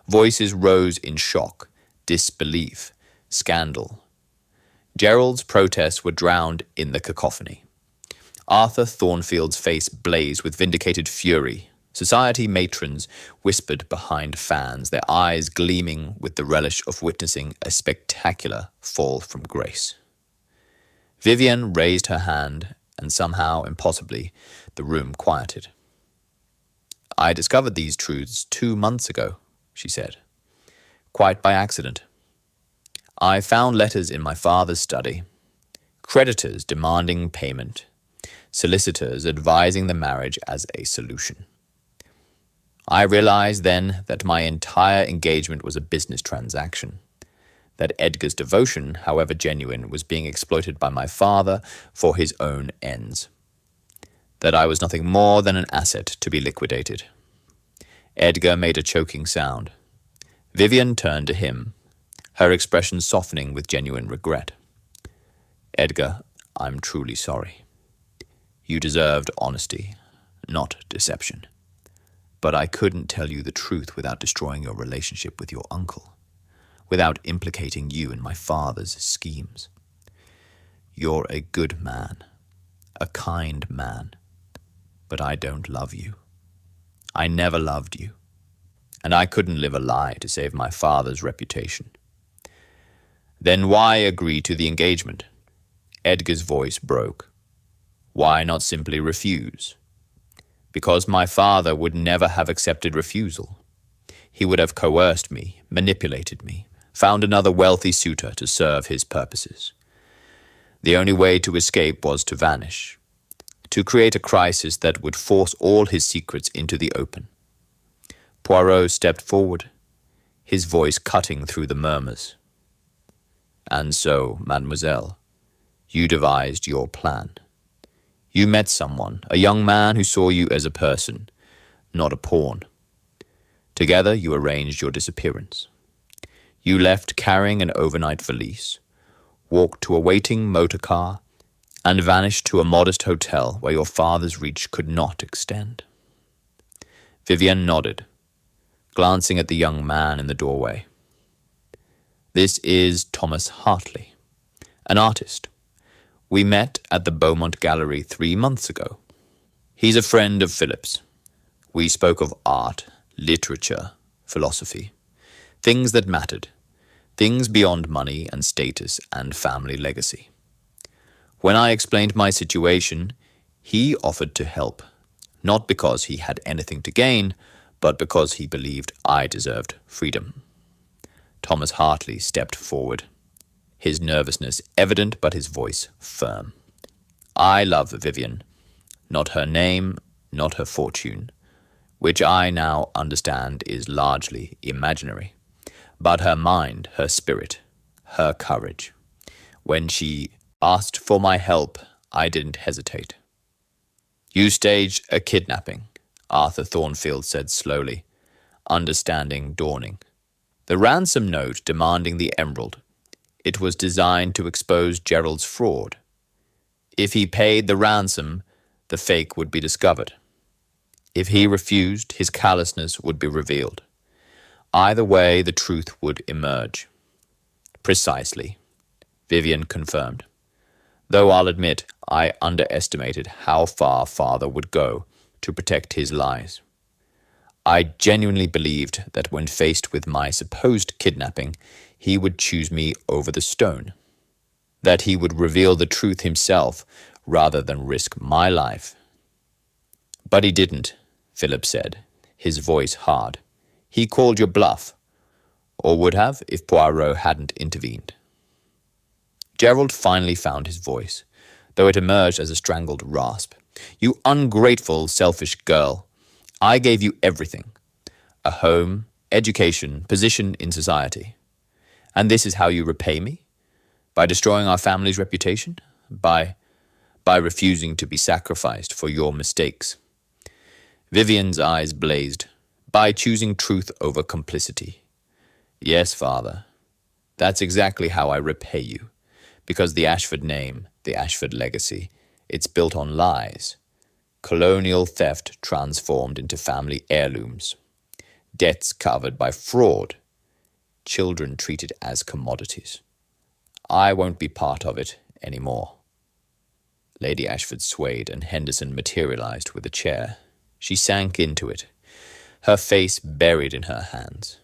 Voices rose in shock, disbelief, scandal. Gerald's protests were drowned in the cacophony. Arthur Thornfield's face blazed with vindicated fury. Society matrons whispered behind fans, their eyes gleaming with the relish of witnessing a spectacular fall from grace. Vivienne raised her hand, and somehow, impossibly, the room quieted. "I discovered these truths 2 months ago," she said, "quite by accident. I found letters in my father's study, creditors demanding payment, solicitors advising the marriage as a solution. I realized then that my entire engagement was a business transaction, that Edgar's devotion, however genuine, was being exploited by my father for his own ends, that I was nothing more than an asset to be liquidated." Edgar made a choking sound. Vivienne turned to him, her expression softening with genuine regret. "Edgar, I'm truly sorry. You deserved honesty, not deception. But I couldn't tell you the truth without destroying your relationship with your uncle, without implicating you in my father's schemes. You're a good man, a kind man, but I don't love you. I never loved you, and I couldn't live a lie to save my father's reputation." "Then why agree to the engagement?" Edgar's voice broke. "Why not simply refuse?" "Because my father would never have accepted refusal. He would have coerced me, manipulated me, found another wealthy suitor to serve his purposes. The only way to escape was to vanish, to create a crisis that would force all his secrets into the open." Poirot stepped forward, his voice cutting through the murmurs. "And so, mademoiselle, you devised your plan. You met someone, a young man who saw you as a person, not a pawn. Together you arranged your disappearance. You left carrying an overnight valise, walked to a waiting motor car, and vanished to a modest hotel where your father's reach could not extend." Vivienne nodded, glancing at the young man in the doorway. "This is Thomas Hartley, an artist. We met at the Beaumont Gallery 3 months ago. He's a friend of Philip's. We spoke of art, literature, philosophy, things that mattered, things beyond money and status and family legacy. When I explained my situation, he offered to help, not because he had anything to gain, but because he believed I deserved freedom." Thomas Hartley stepped forward, his nervousness evident but his voice firm. "I love Vivienne, not her name, not her fortune, which I now understand is largely imaginary, but her mind, her spirit, her courage. When she asked for my help, I didn't hesitate." "You staged a kidnapping," Arthur Thornfield said slowly, understanding dawning. "The ransom note demanding the emerald. It was designed to expose Gerald's fraud. If he paid the ransom, the fake would be discovered. If he refused, his callousness would be revealed. Either way, the truth would emerge." "Precisely," Vivienne confirmed. "Though I'll admit I underestimated how far father would go to protect his lies. I genuinely believed that when faced with my supposed kidnapping, he would choose me over the stone, that he would reveal the truth himself rather than risk my life." "But he didn't," Philip said, his voice hard. "He called your bluff, or would have if Poirot hadn't intervened." Gerald finally found his voice, though it emerged as a strangled rasp. "You ungrateful, selfish girl. I gave you everything. A home, education, position in society. And this is how you repay me? By destroying our family's reputation? By refusing to be sacrificed for your mistakes?" Vivienne's eyes blazed. "By choosing truth over complicity. Yes, father. That's exactly how I repay you. Because the Ashford name, the Ashford legacy, it's built on lies. Colonial theft transformed into family heirlooms. Debts covered by fraud. Children treated as commodities. I won't be part of it anymore." Lady Ashford swayed and Henderson materialized with a chair. She sank into it, her face buried in her hands.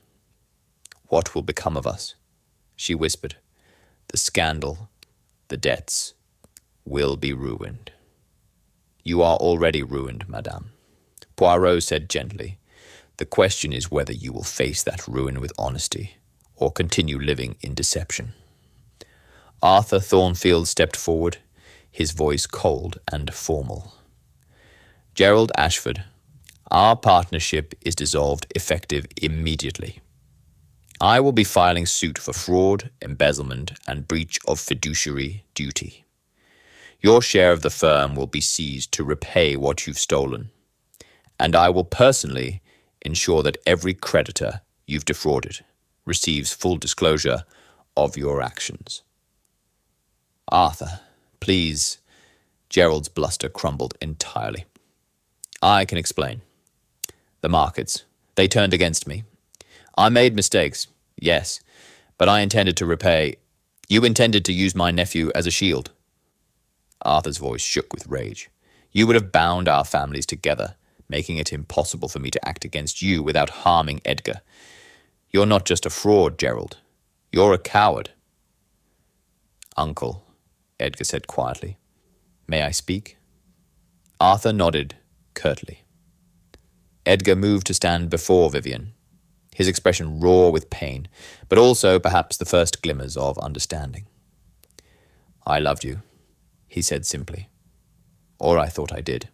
"What will become of us?" she whispered. "The scandal, the debts, will be ruined." "You are already ruined, madame," Poirot said gently. "The question is whether you will face that ruin with honesty or continue living in deception." Arthur Thornfield stepped forward, his voice cold and formal. "Gerald Ashford, our partnership is dissolved effective immediately. I will be filing suit for fraud, embezzlement, and breach of fiduciary duty. Your share of the firm will be seized to repay what you've stolen, and I will personally ensure that every creditor you've defrauded receives full disclosure of your actions." "Arthur, please." Gerald's bluster crumbled entirely. "I can explain. The markets, they turned against me. I made mistakes, yes, but I intended to repay. You intended to use my nephew as a shield." Arthur's voice shook with rage. "You would have bound our families together, making it impossible for me to act against you without harming Edgar. You're not just a fraud, Gerald. You're a coward." "Uncle," Edgar said quietly, "may I speak?" Arthur nodded curtly. Edgar moved to stand before Vivian, his expression raw with pain, but also perhaps the first glimmers of understanding. "I loved you," he said simply. "Or I thought I did.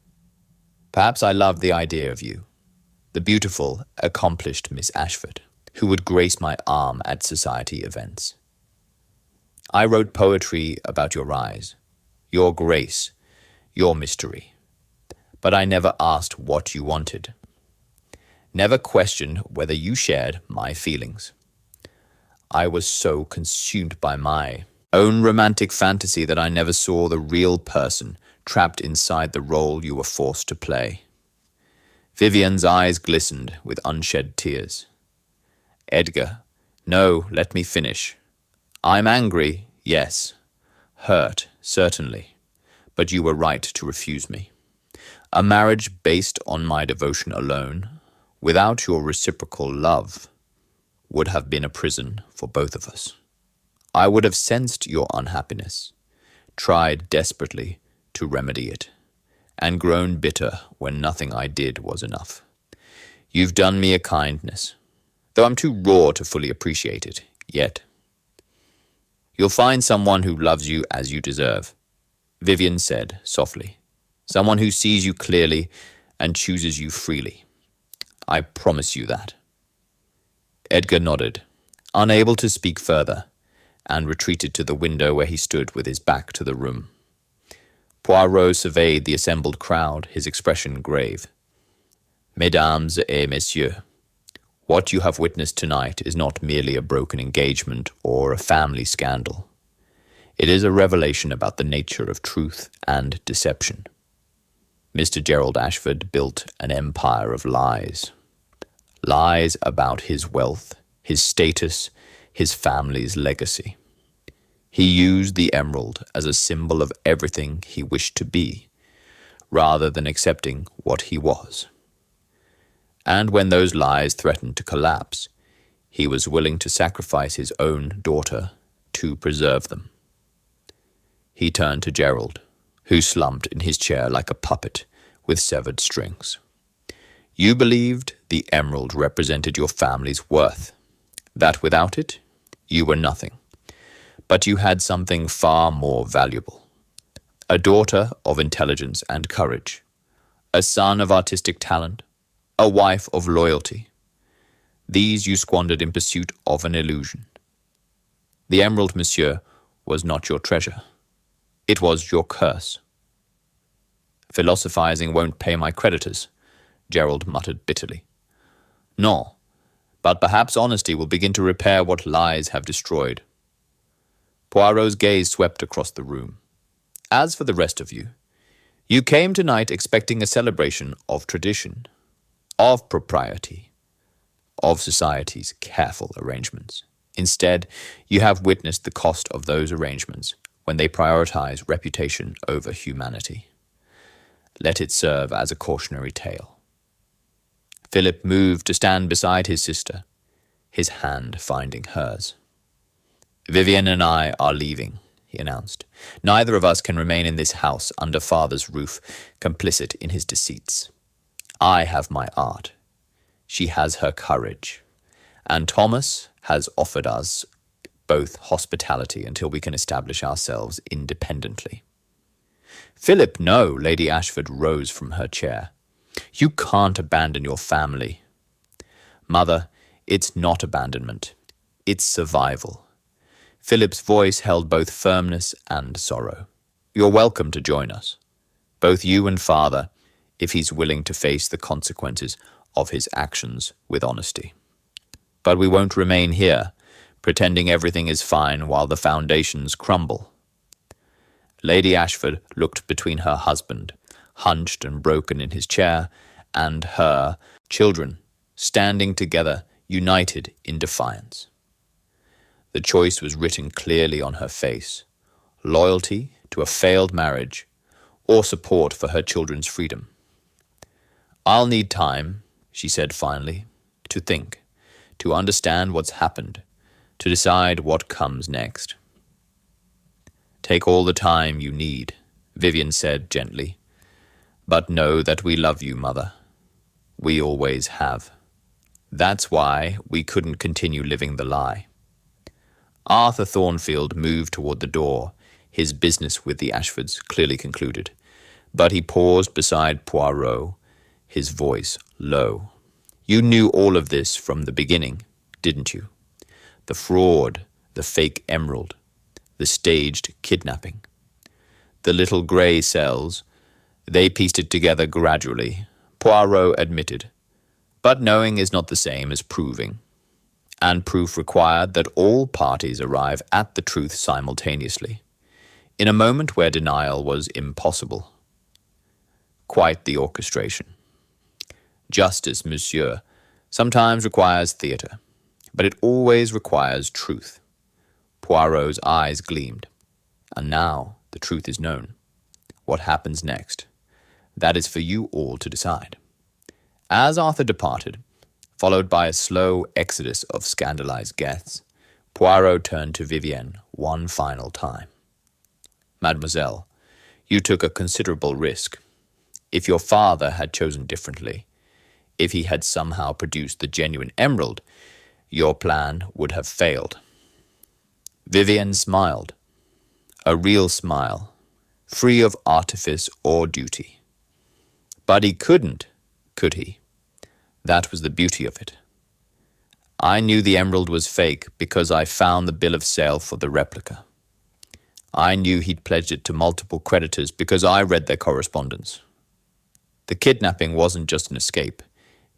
Perhaps I loved the idea of you, the beautiful, accomplished Miss Ashford, who would grace my arm at society events. I wrote poetry about your eyes, your grace, your mystery. But I never asked what you wanted. Never questioned whether you shared my feelings. I was so consumed by my own romantic fantasy that I never saw the real person trapped inside the role you were forced to play." Vivian's eyes glistened with unshed tears. "Edgar, no, let me finish. I'm angry, yes. Hurt, certainly. But you were right to refuse me. A marriage based on my devotion alone, without your reciprocal love, would have been a prison for both of us. I would have sensed your unhappiness, tried desperately to remedy it, and grown bitter when nothing I did was enough. You've done me a kindness, though I'm too raw to fully appreciate it, yet. You'll find someone who loves you as you deserve," Vivian said softly. "Someone who sees you clearly and chooses you freely. I promise you that." Edgar nodded, unable to speak further, and retreated to the window where he stood with his back to the room. Poirot surveyed the assembled crowd, his expression grave. "Mesdames et messieurs, what you have witnessed tonight is not merely a broken engagement or a family scandal. It is a revelation about the nature of truth and deception. Mr. Gerald Ashford built an empire of lies. Lies about his wealth, his status, his family's legacy. He used the emerald as a symbol of everything he wished to be, rather than accepting what he was. And when those lies threatened to collapse, he was willing to sacrifice his own daughter to preserve them." He turned to Gerald, who slumped in his chair like a puppet with severed strings. "You believed the emerald represented your family's worth, that without it, you were nothing. But you had something far more valuable. A daughter of intelligence and courage, a son of artistic talent, a wife of loyalty. These you squandered in pursuit of an illusion. The emerald, monsieur, was not your treasure. It was your curse." "Philosophizing won't pay my creditors," Gerald muttered bitterly. "No, but perhaps honesty will begin to repair what lies have destroyed." Poirot's gaze swept across the room. "As for the rest of you, you came tonight expecting a celebration of tradition, of propriety, of society's careful arrangements. Instead, you have witnessed the cost of those arrangements when they prioritize reputation over humanity. Let it serve as a cautionary tale. Philip moved to stand beside his sister, his hand finding hers. "Vivian and I are leaving," he announced. "Neither of us can remain in this house under father's roof, complicit in his deceits. I have my art. She has her courage. And Thomas has offered us both hospitality until we can establish ourselves independently." "Philip, no," Lady Ashford rose from her chair. "You can't abandon your family." "Mother, it's not abandonment. It's survival." Philip's voice held both firmness and sorrow. "You're welcome to join us, both you and father, if he's willing to face the consequences of his actions with honesty. But we won't remain here, pretending everything is fine while the foundations crumble." Lady Ashford looked between her husband, hunched and broken in his chair, and her children, standing together, united in defiance. The choice was written clearly on her face: loyalty to a failed marriage or support for her children's freedom. "I'll need time," she said finally, "to think, to understand what's happened, to decide what comes next." "Take all the time you need," Vivian said gently. "But know that we love you, Mother. We always have. That's why we couldn't continue living the lie." Arthur Thornfield moved toward the door, his business with the Ashfords clearly concluded. But he paused beside Poirot, his voice low. "You knew all of this from the beginning, didn't you? The fraud, the fake emerald, the staged kidnapping. The little grey cells, they pieced it together gradually," Poirot admitted. "But knowing is not the same as proving. And proof required that all parties arrive at the truth simultaneously, in a moment where denial was impossible. Quite the orchestration. Justice, monsieur, sometimes requires theatre, but it always requires truth." Poirot's eyes gleamed. "And now the truth is known. What happens next? That is for you all to decide." As Arthur departed, followed by a slow exodus of scandalized guests, Poirot turned to Vivienne one final time. "Mademoiselle, you took a considerable risk. If your father had chosen differently, if he had somehow produced the genuine emerald, your plan would have failed." Vivienne smiled, a real smile, free of artifice or duty. "But he couldn't, could he? That was the beauty of it. I knew the emerald was fake because I found the bill of sale for the replica. I knew he'd pledged it to multiple creditors because I read their correspondence. The kidnapping wasn't just an escape.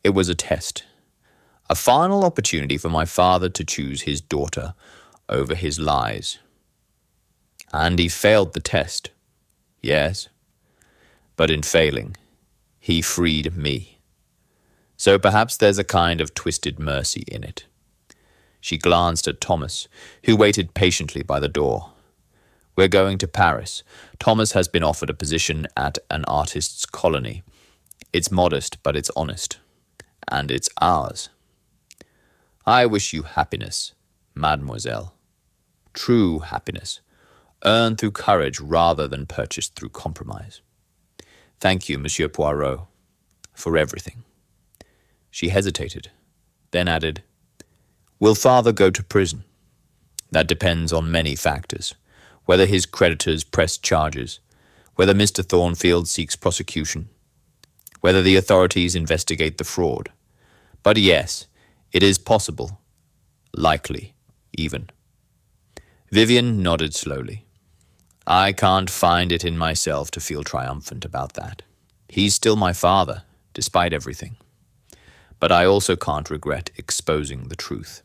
It was a test, a final opportunity for my father to choose his daughter over his lies. And he failed the test, yes, but in failing, he freed me. So perhaps there's a kind of twisted mercy in it." She glanced at Thomas, who waited patiently by the door. "We're going to Paris. Thomas has been offered a position at an artist's colony. It's modest, but it's honest. And it's ours. I wish you happiness, mademoiselle. True happiness, earned through courage rather than purchased through compromise. Thank you, Monsieur Poirot, for everything." She hesitated, then added, "Will father go to prison? That depends on many factors, whether his creditors press charges, whether Mr. Thornfield seeks prosecution, whether the authorities investigate the fraud. But yes, it is possible, likely, even." Vivian nodded slowly. "I can't find it in myself to feel triumphant about that. He's still my father, despite everything. But I also can't regret exposing the truth.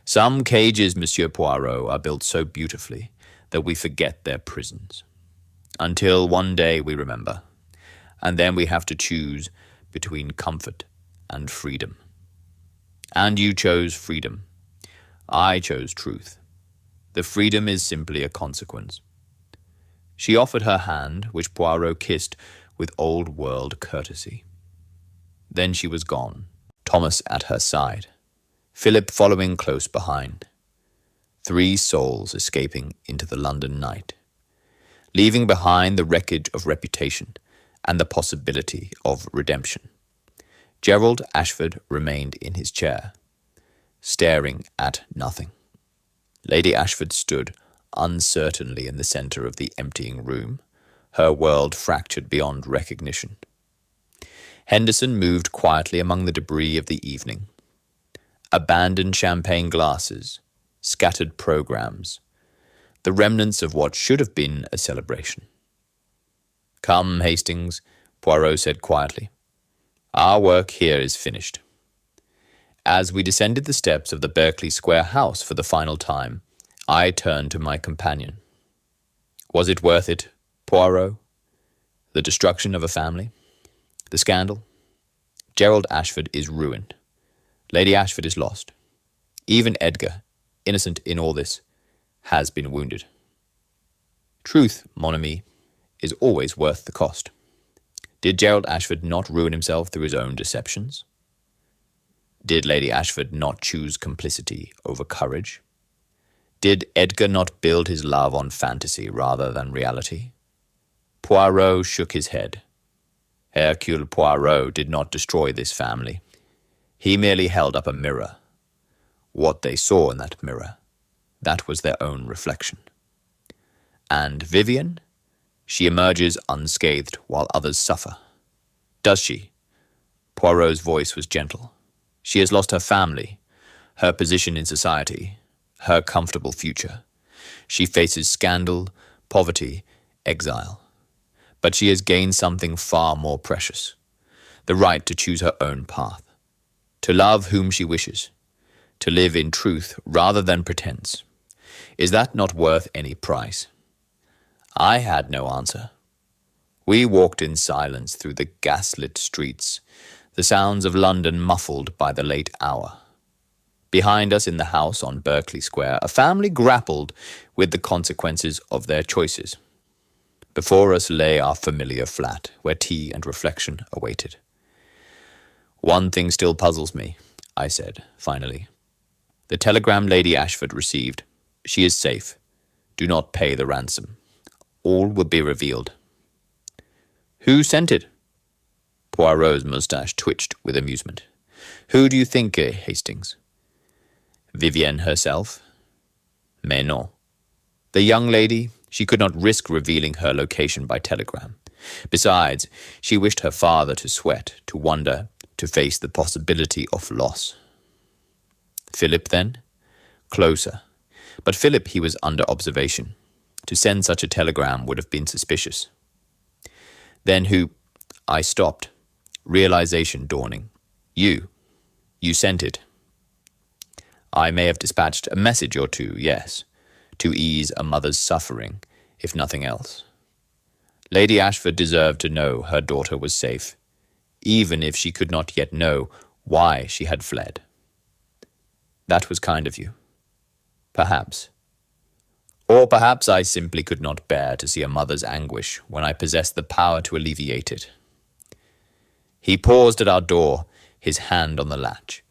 Some cages, Monsieur Poirot, are built so beautifully that we forget they're prisons. Until one day we remember, and then we have to choose between comfort and freedom. And you chose freedom. I chose truth. The freedom is simply a consequence." She offered her hand, which Poirot kissed with old-world courtesy. Then she was gone, Thomas at her side, Philip following close behind. 3 souls escaping into the London night, leaving behind the wreckage of reputation and the possibility of redemption. Gerald Ashford remained in his chair, staring at nothing. Lady Ashford stood uncertainly in the centre of the emptying room, her world fractured beyond recognition. Henderson moved quietly among the debris of the evening. Abandoned champagne glasses, scattered programs, the remnants of what should have been a celebration. "Come, Hastings," Poirot said quietly. "Our work here is finished." As we descended the steps of the Berkeley Square house for the final time, I turned to my companion. "Was it worth it, Poirot? The destruction of a family? The scandal? Gerald Ashford is ruined. Lady Ashford is lost. Even Edgar, innocent in all this, has been wounded. Truth, mon ami, is always worth the cost. Did Gerald Ashford not ruin himself through his own deceptions? Did Lady Ashford not choose complicity over courage? Did Edgar not build his love on fantasy rather than reality?" Poirot shook his head. Hercule Poirot did not destroy this family. He merely held up a mirror. What they saw in that mirror, that was their own reflection. And Vivian? She emerges unscathed while others suffer. Does she? Poirot's voice was gentle. She has lost her family, her position in society, her comfortable future. She faces scandal, poverty, exile. But she has gained something far more precious, the right to choose her own path, to love whom she wishes, to live in truth rather than pretense. Is that not worth any price? I had no answer. We walked in silence through the gaslit streets, the sounds of London muffled by the late hour. Behind us in the house on Berkeley Square, a family grappled with the consequences of their choices. Before us lay our familiar flat, where tea and reflection awaited. "One thing still puzzles me," I said, finally. "The telegram Lady Ashford received. She is safe. Do not pay the ransom. All will be revealed." "Who sent it?" Poirot's moustache twitched with amusement. "Who do you think, Hastings?" "Vivienne herself." "Mais non. The young lady, she could not risk revealing her location by telegram. Besides, she wished her father to sweat, to wonder, to face the possibility of loss." "Philip, then?" "Closer. But Philip, he was under observation. To send such a telegram would have been suspicious." "Then who—" I stopped, realization dawning. You sent it." "I may have dispatched a message or two, yes, to ease a mother's suffering, if nothing else. Lady Ashford deserved to know her daughter was safe, even if she could not yet know why she had fled." "That was kind of you. Perhaps. Or perhaps I simply could not bear to see a mother's anguish when I possessed the power to alleviate it." He paused at our door, his hand on the latch.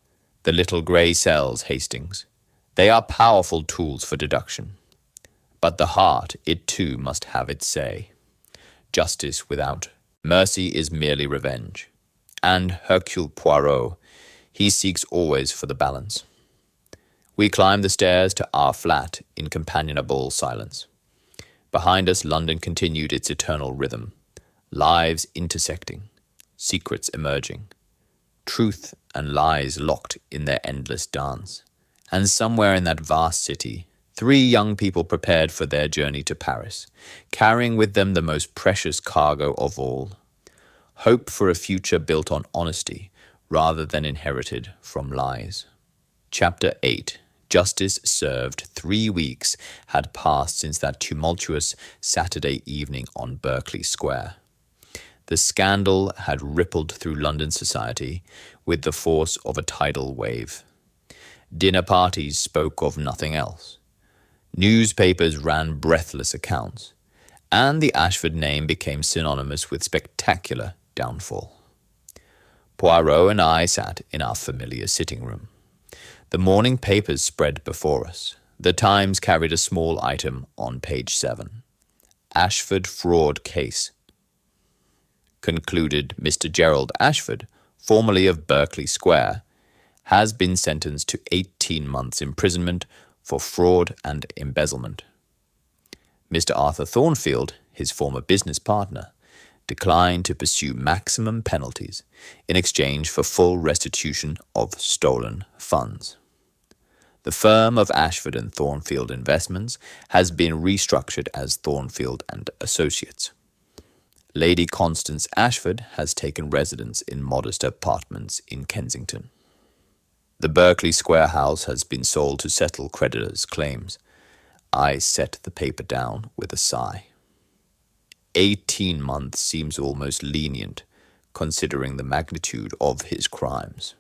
"The little grey cells, Hastings. They are powerful tools for deduction. But the heart, it too must have its say. Justice without mercy is merely revenge. And Hercule Poirot, he seeks always for the balance." We climbed the stairs to our flat in companionable silence. Behind us, London continued its eternal rhythm, lives intersecting, secrets emerging, truth and lies locked in their endless dance. And somewhere in that vast city, 3 young people prepared for their journey to Paris, carrying with them the most precious cargo of all, hope for a future built on honesty rather than inherited from lies. Chapter 8. Justice served. 3 weeks had passed since that tumultuous Saturday evening on Berkeley Square. The scandal had rippled through London society with the force of a tidal wave. Dinner parties spoke of nothing else. Newspapers ran breathless accounts, and the Ashford name became synonymous with spectacular downfall. Poirot and I sat in our familiar sitting room. The morning papers spread before us. The Times carried a small item on page 7. Ashford fraud case. Concluded Mr. Gerald Ashford, formerly of Berkeley Square, has been sentenced to 18 months imprisonment for fraud and embezzlement. Mr. Arthur Thornfield, his former business partner, declined to pursue maximum penalties in exchange for full restitution of stolen funds. The firm of Ashford and Thornfield Investments has been restructured as Thornfield and Associates. Lady Constance Ashford has taken residence in modest apartments in Kensington. The Berkeley Square house has been sold to settle creditors' claims. I set the paper down with a sigh. 18 months seems almost lenient, considering the magnitude of his crimes.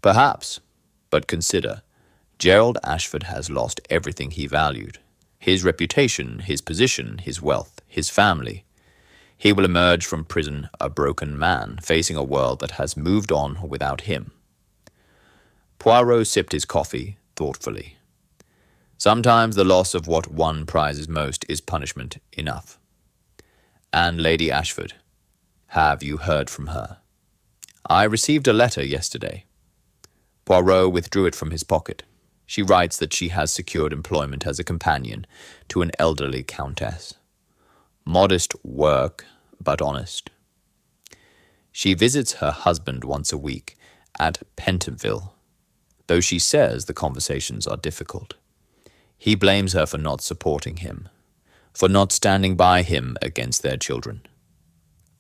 Perhaps, but consider, Gerald Ashford has lost everything he valued. His reputation, his position, his wealth, his family. He will emerge from prison a broken man, facing a world that has moved on without him. Poirot sipped his coffee thoughtfully. Sometimes the loss of what one prizes most is punishment enough. And Lady Ashford, have you heard from her? I received a letter yesterday. Poirot withdrew it from his pocket. She writes that she has secured employment as a companion to an elderly countess. Modest work, but honest. She visits her husband once a week at Pentonville, though she says the conversations are difficult. He blames her for not supporting him, for not standing by him against their children,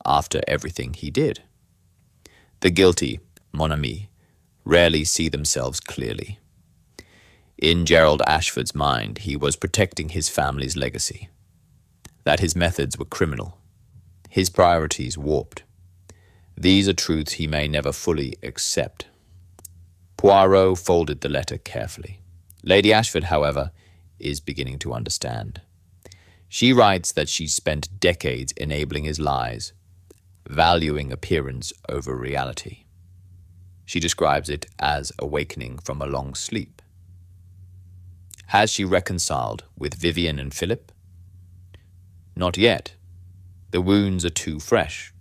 after everything he did. The guilty, mon ami, rarely see themselves clearly. In Gerald Ashford's mind, he was protecting his family's legacy, that his methods were criminal, his priorities warped. These are truths he may never fully accept. Poirot folded the letter carefully. Lady Ashford, however, is beginning to understand. She writes that she spent decades enabling his lies, valuing appearance over reality. She describes it as awakening from a long sleep. Has she reconciled with Vivian and Philip? Not yet. The wounds are too fresh.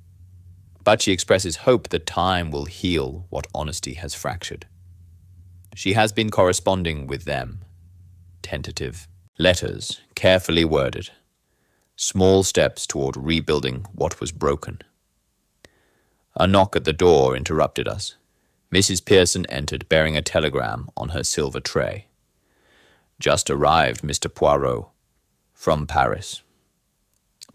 But she expresses hope that time will heal what honesty has fractured. She has been corresponding with them. Tentative letters, carefully worded. Small steps toward rebuilding what was broken. A knock at the door interrupted us. Mrs. Pearson entered bearing a telegram on her silver tray. Just arrived, Mr. Poirot, from Paris.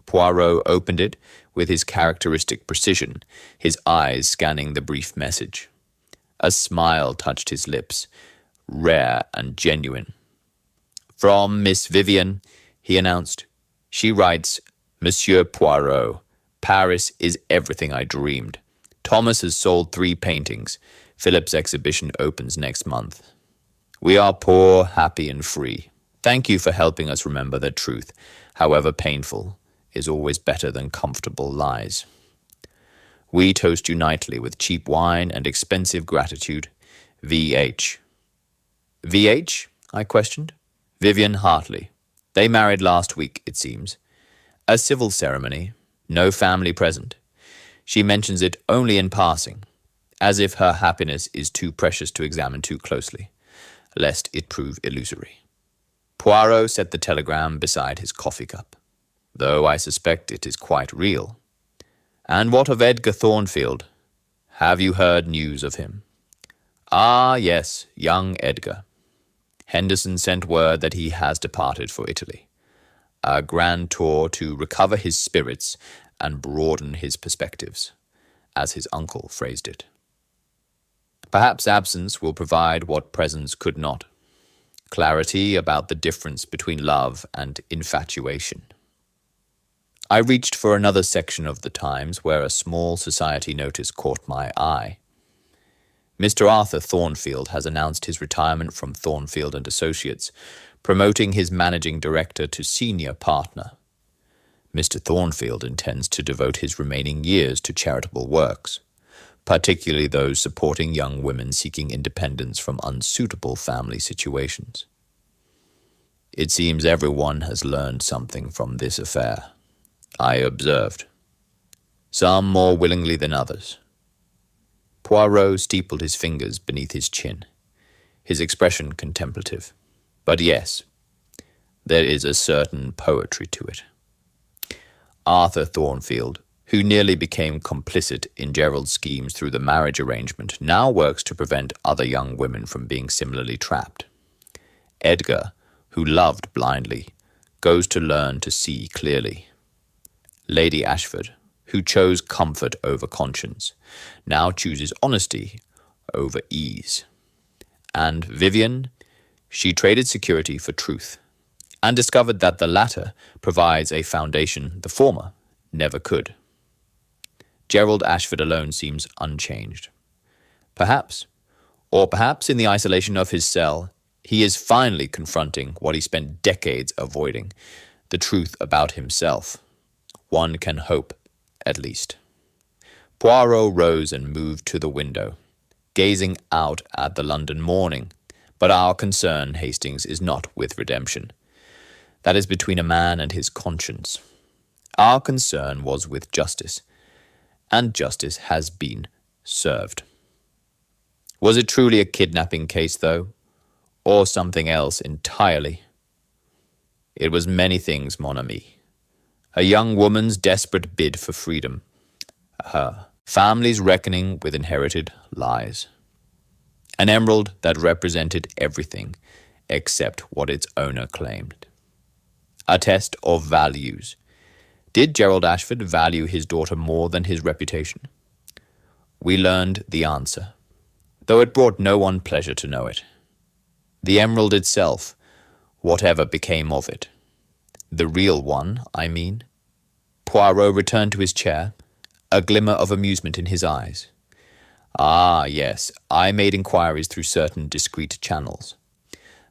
Poirot opened it with his characteristic precision, his eyes scanning the brief message. A smile touched his lips, rare and genuine. From Miss Vivian, he announced. She writes, Monsieur Poirot, Paris is everything I dreamed. Thomas has sold 3 paintings. Philip's exhibition opens next month. We are poor, happy, and free. Thank you for helping us remember that truth, however painful, is always better than comfortable lies. We toast you nightly with cheap wine and expensive gratitude. V.H. V.H.? I questioned. Vivian Hartley. They married last week, it seems. A civil ceremony, no family present. She mentions it only in passing, as if her happiness is too precious to examine too closely, lest it prove illusory. Poirot set the telegram beside his coffee cup, though I suspect it is quite real. And what of Edgar Thornfield? Have you heard news of him? Ah, yes, young Edgar. Henderson sent word that he has departed for Italy. A grand tour to recover his spirits and broaden his perspectives, as his uncle phrased it. Perhaps absence will provide what presence could not. Clarity about the difference between love and infatuation. I reached for another section of the Times where a small society notice caught my eye. Mr. Arthur Thornfield has announced his retirement from Thornfield and Associates, promoting his managing director to senior partner. Mr. Thornfield intends to devote his remaining years to charitable works. particularly those supporting young women seeking independence from unsuitable family situations. It seems everyone has learned something from this affair, I observed, some more willingly than others. Poirot steepled his fingers beneath his chin, his expression contemplative. But yes, there is a certain poetry to it. Arthur Thornfield, who nearly became complicit in Gerald's schemes through the marriage arrangement, now works to prevent other young women from being similarly trapped. Edgar, who loved blindly, goes to learn to see clearly. Lady Ashford, who chose comfort over conscience, now chooses honesty over ease. And Vivian, she traded security for truth, and discovered that the latter provides a foundation the former never could. Gerald Ashford alone seems unchanged. Perhaps in the isolation of his cell, he is finally confronting what he spent decades avoiding, the truth about himself. One can hope, at least. Poirot rose and moved to the window, gazing out at the London morning. But our concern, Hastings, is not with redemption. That is between a man and his conscience. Our concern was with justice, and justice has been served. Was it truly a kidnapping case, though, or something else entirely? It was many things, mon ami. A young woman's desperate bid for freedom. Her family's reckoning with inherited lies. An emerald that represented everything except what its owner claimed. A test of values. Did Gerald Ashford value his daughter more than his reputation? We learned the answer, though it brought no one pleasure to know it. The emerald itself, whatever became of it. The real one, I mean. Poirot returned to his chair, a glimmer of amusement in his eyes. Ah, yes, I made inquiries through certain discreet channels.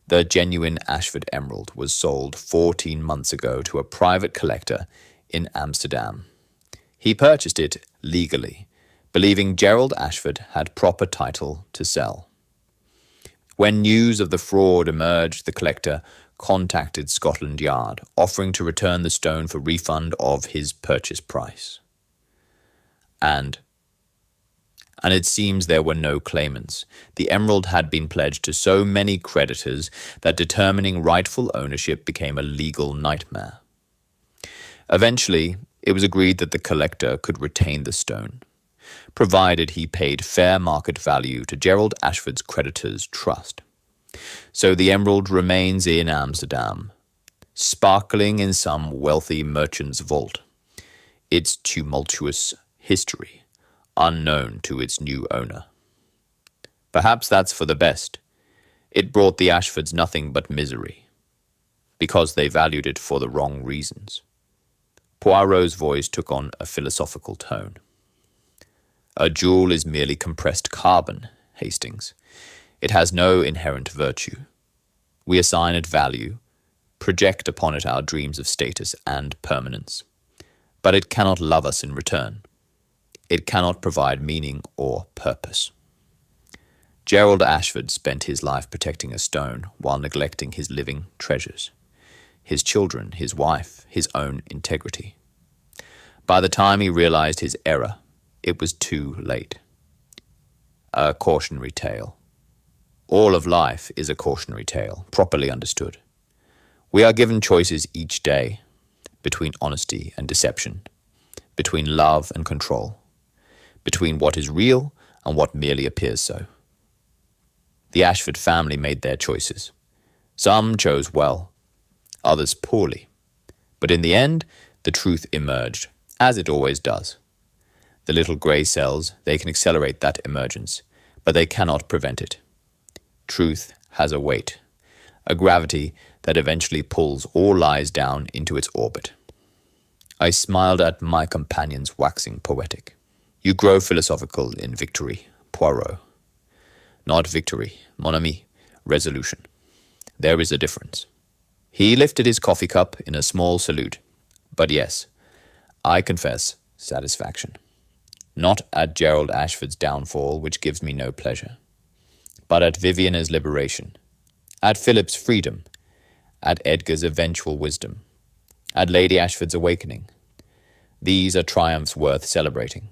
The genuine Ashford emerald was sold 14 months ago to a private collector in Amsterdam. He purchased it legally, believing Gerald Ashford had proper title to sell. When news of the fraud emerged, the collector contacted Scotland Yard, offering to return the stone for refund of his purchase price. And it seems there were no claimants. The emerald had been pledged to so many creditors that determining rightful ownership became a legal nightmare. Eventually, it was agreed that the collector could retain the stone, provided he paid fair market value to Gerald Ashford's creditors' trust. So the emerald remains in Amsterdam, sparkling in some wealthy merchant's vault, its tumultuous history unknown to its new owner. Perhaps that's for the best. It brought the Ashfords nothing but misery, because they valued it for the wrong reasons. Poirot's voice took on a philosophical tone. A jewel is merely compressed carbon, Hastings. It has no inherent virtue. We assign it value, project upon it our dreams of status and permanence. But it cannot love us in return. It cannot provide meaning or purpose. Gerald Ashford spent his life protecting a stone while neglecting his living treasures, his children, his wife, his own integrity. By the time he realized his error, it was too late. A cautionary tale. All of life is a cautionary tale, properly understood. We are given choices each day between honesty and deception, between love and control, between what is real and what merely appears so. The Ashford family made their choices. Some chose well, others poorly. But in the end, the truth emerged, as it always does. The little grey cells, they can accelerate that emergence, but they cannot prevent it. Truth has a weight, a gravity that eventually pulls all lies down into its orbit. I smiled at my companions waxing poetic. You grow philosophical in victory, Poirot. Not victory, mon ami, resolution. There is a difference. He lifted his coffee cup in a small salute. But yes, I confess satisfaction. Not at Gerald Ashford's downfall, which gives me no pleasure, but at Viviana's liberation, at Philip's freedom, at Edgar's eventual wisdom, at Lady Ashford's awakening. These are triumphs worth celebrating.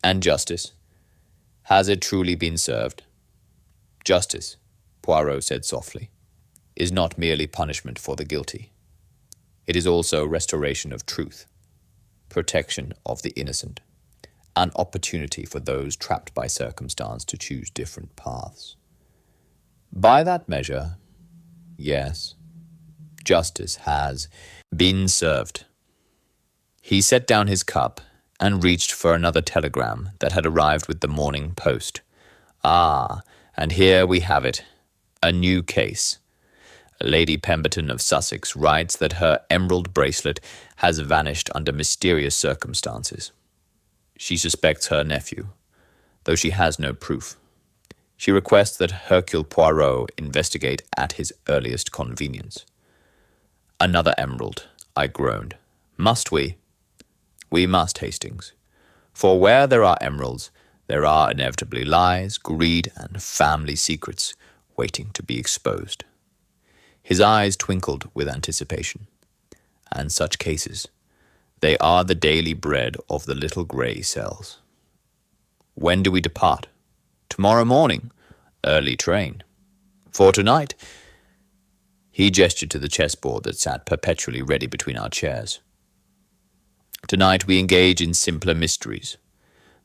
And justice? Has it truly been served? Justice, Poirot said softly, is not merely punishment for the guilty. It is also restoration of truth, protection of the innocent, an opportunity for those trapped by circumstance to choose different paths. By that measure, yes, justice has been served. He set down his cup and reached for another telegram that had arrived with the morning post. Ah, and here we have it, a new case. Lady Pemberton of Sussex writes that her emerald bracelet has vanished under mysterious circumstances. She suspects her nephew, though she has no proof. She requests that Hercule Poirot investigate at his earliest convenience. Another emerald, I groaned. Must we? We must, Hastings. For where there are emeralds, there are inevitably lies, greed, and family secrets waiting to be exposed. His eyes twinkled with anticipation. And such cases, they are the daily bread of the little grey cells. When do we depart? Tomorrow morning, early train. For tonight, he gestured to the chessboard that sat perpetually ready between our chairs. Tonight we engage in simpler mysteries,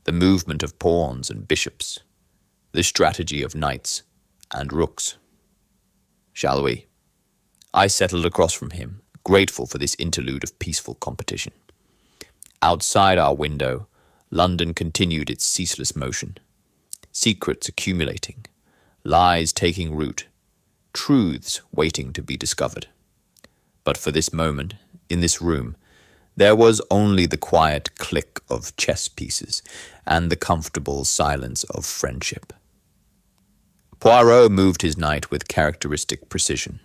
the movement of pawns and bishops, the strategy of knights and rooks. Shall we? I settled across from him, grateful for this interlude of peaceful competition. Outside our window, London continued its ceaseless motion. Secrets accumulating, lies taking root, truths waiting to be discovered. But for this moment, in this room, there was only the quiet click of chess pieces and the comfortable silence of friendship. Poirot moved his knight with characteristic precision.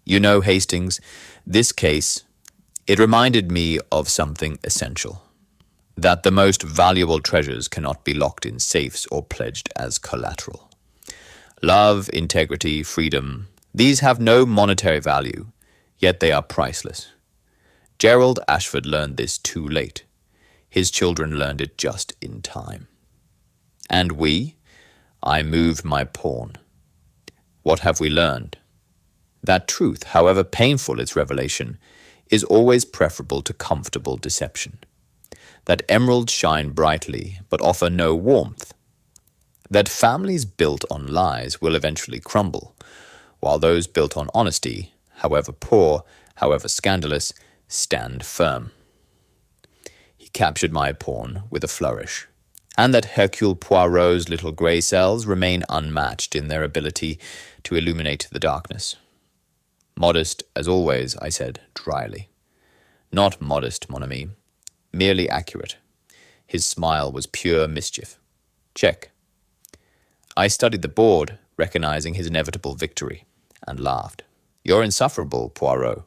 You know, Hastings, this case, it reminded me of something essential. That the most valuable treasures cannot be locked in safes or pledged as collateral. Love, integrity, freedom, these have no monetary value, yet they are priceless. Gerald Ashford learned this too late. His children learned it just in time. And we? I moved my pawn. What have we learned? That truth, however painful its revelation, is always preferable to comfortable deception. That emeralds shine brightly, but offer no warmth. That families built on lies will eventually crumble, while those built on honesty, however poor, however scandalous, stand firm. He captured my pawn with a flourish, and that Hercule Poirot's little grey cells remain unmatched in their ability to illuminate the darkness. Modest, as always, I said, dryly. Not modest, mon ami, merely accurate. His smile was pure mischief. Check. I studied the board, recognizing his inevitable victory, and laughed. You're insufferable, Poirot.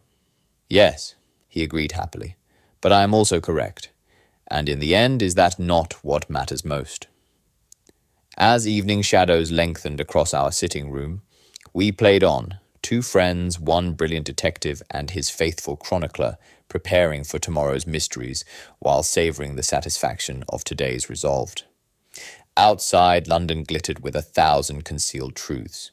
Yes, he agreed happily, but I am also correct, and in the end is that not what matters most. As evening shadows lengthened across our sitting room, we played on, two friends, one brilliant detective and his faithful chronicler, preparing for tomorrow's mysteries while savouring the satisfaction of today's resolved. Outside, London glittered with 1,000 concealed truths.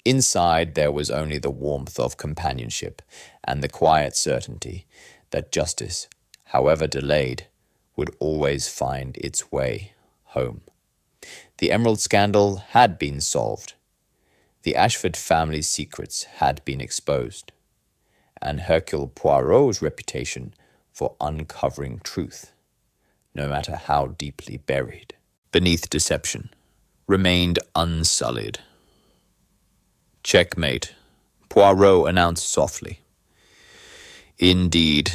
Inside, there was only the warmth of companionship and the quiet certainty that justice, however delayed, would always find its way home. The Emerald scandal had been solved. The Ashford family's secrets had been exposed, and Hercule Poirot's reputation for uncovering truth, no matter how deeply buried beneath deception, remained unsullied. Checkmate, Poirot announced softly. Indeed,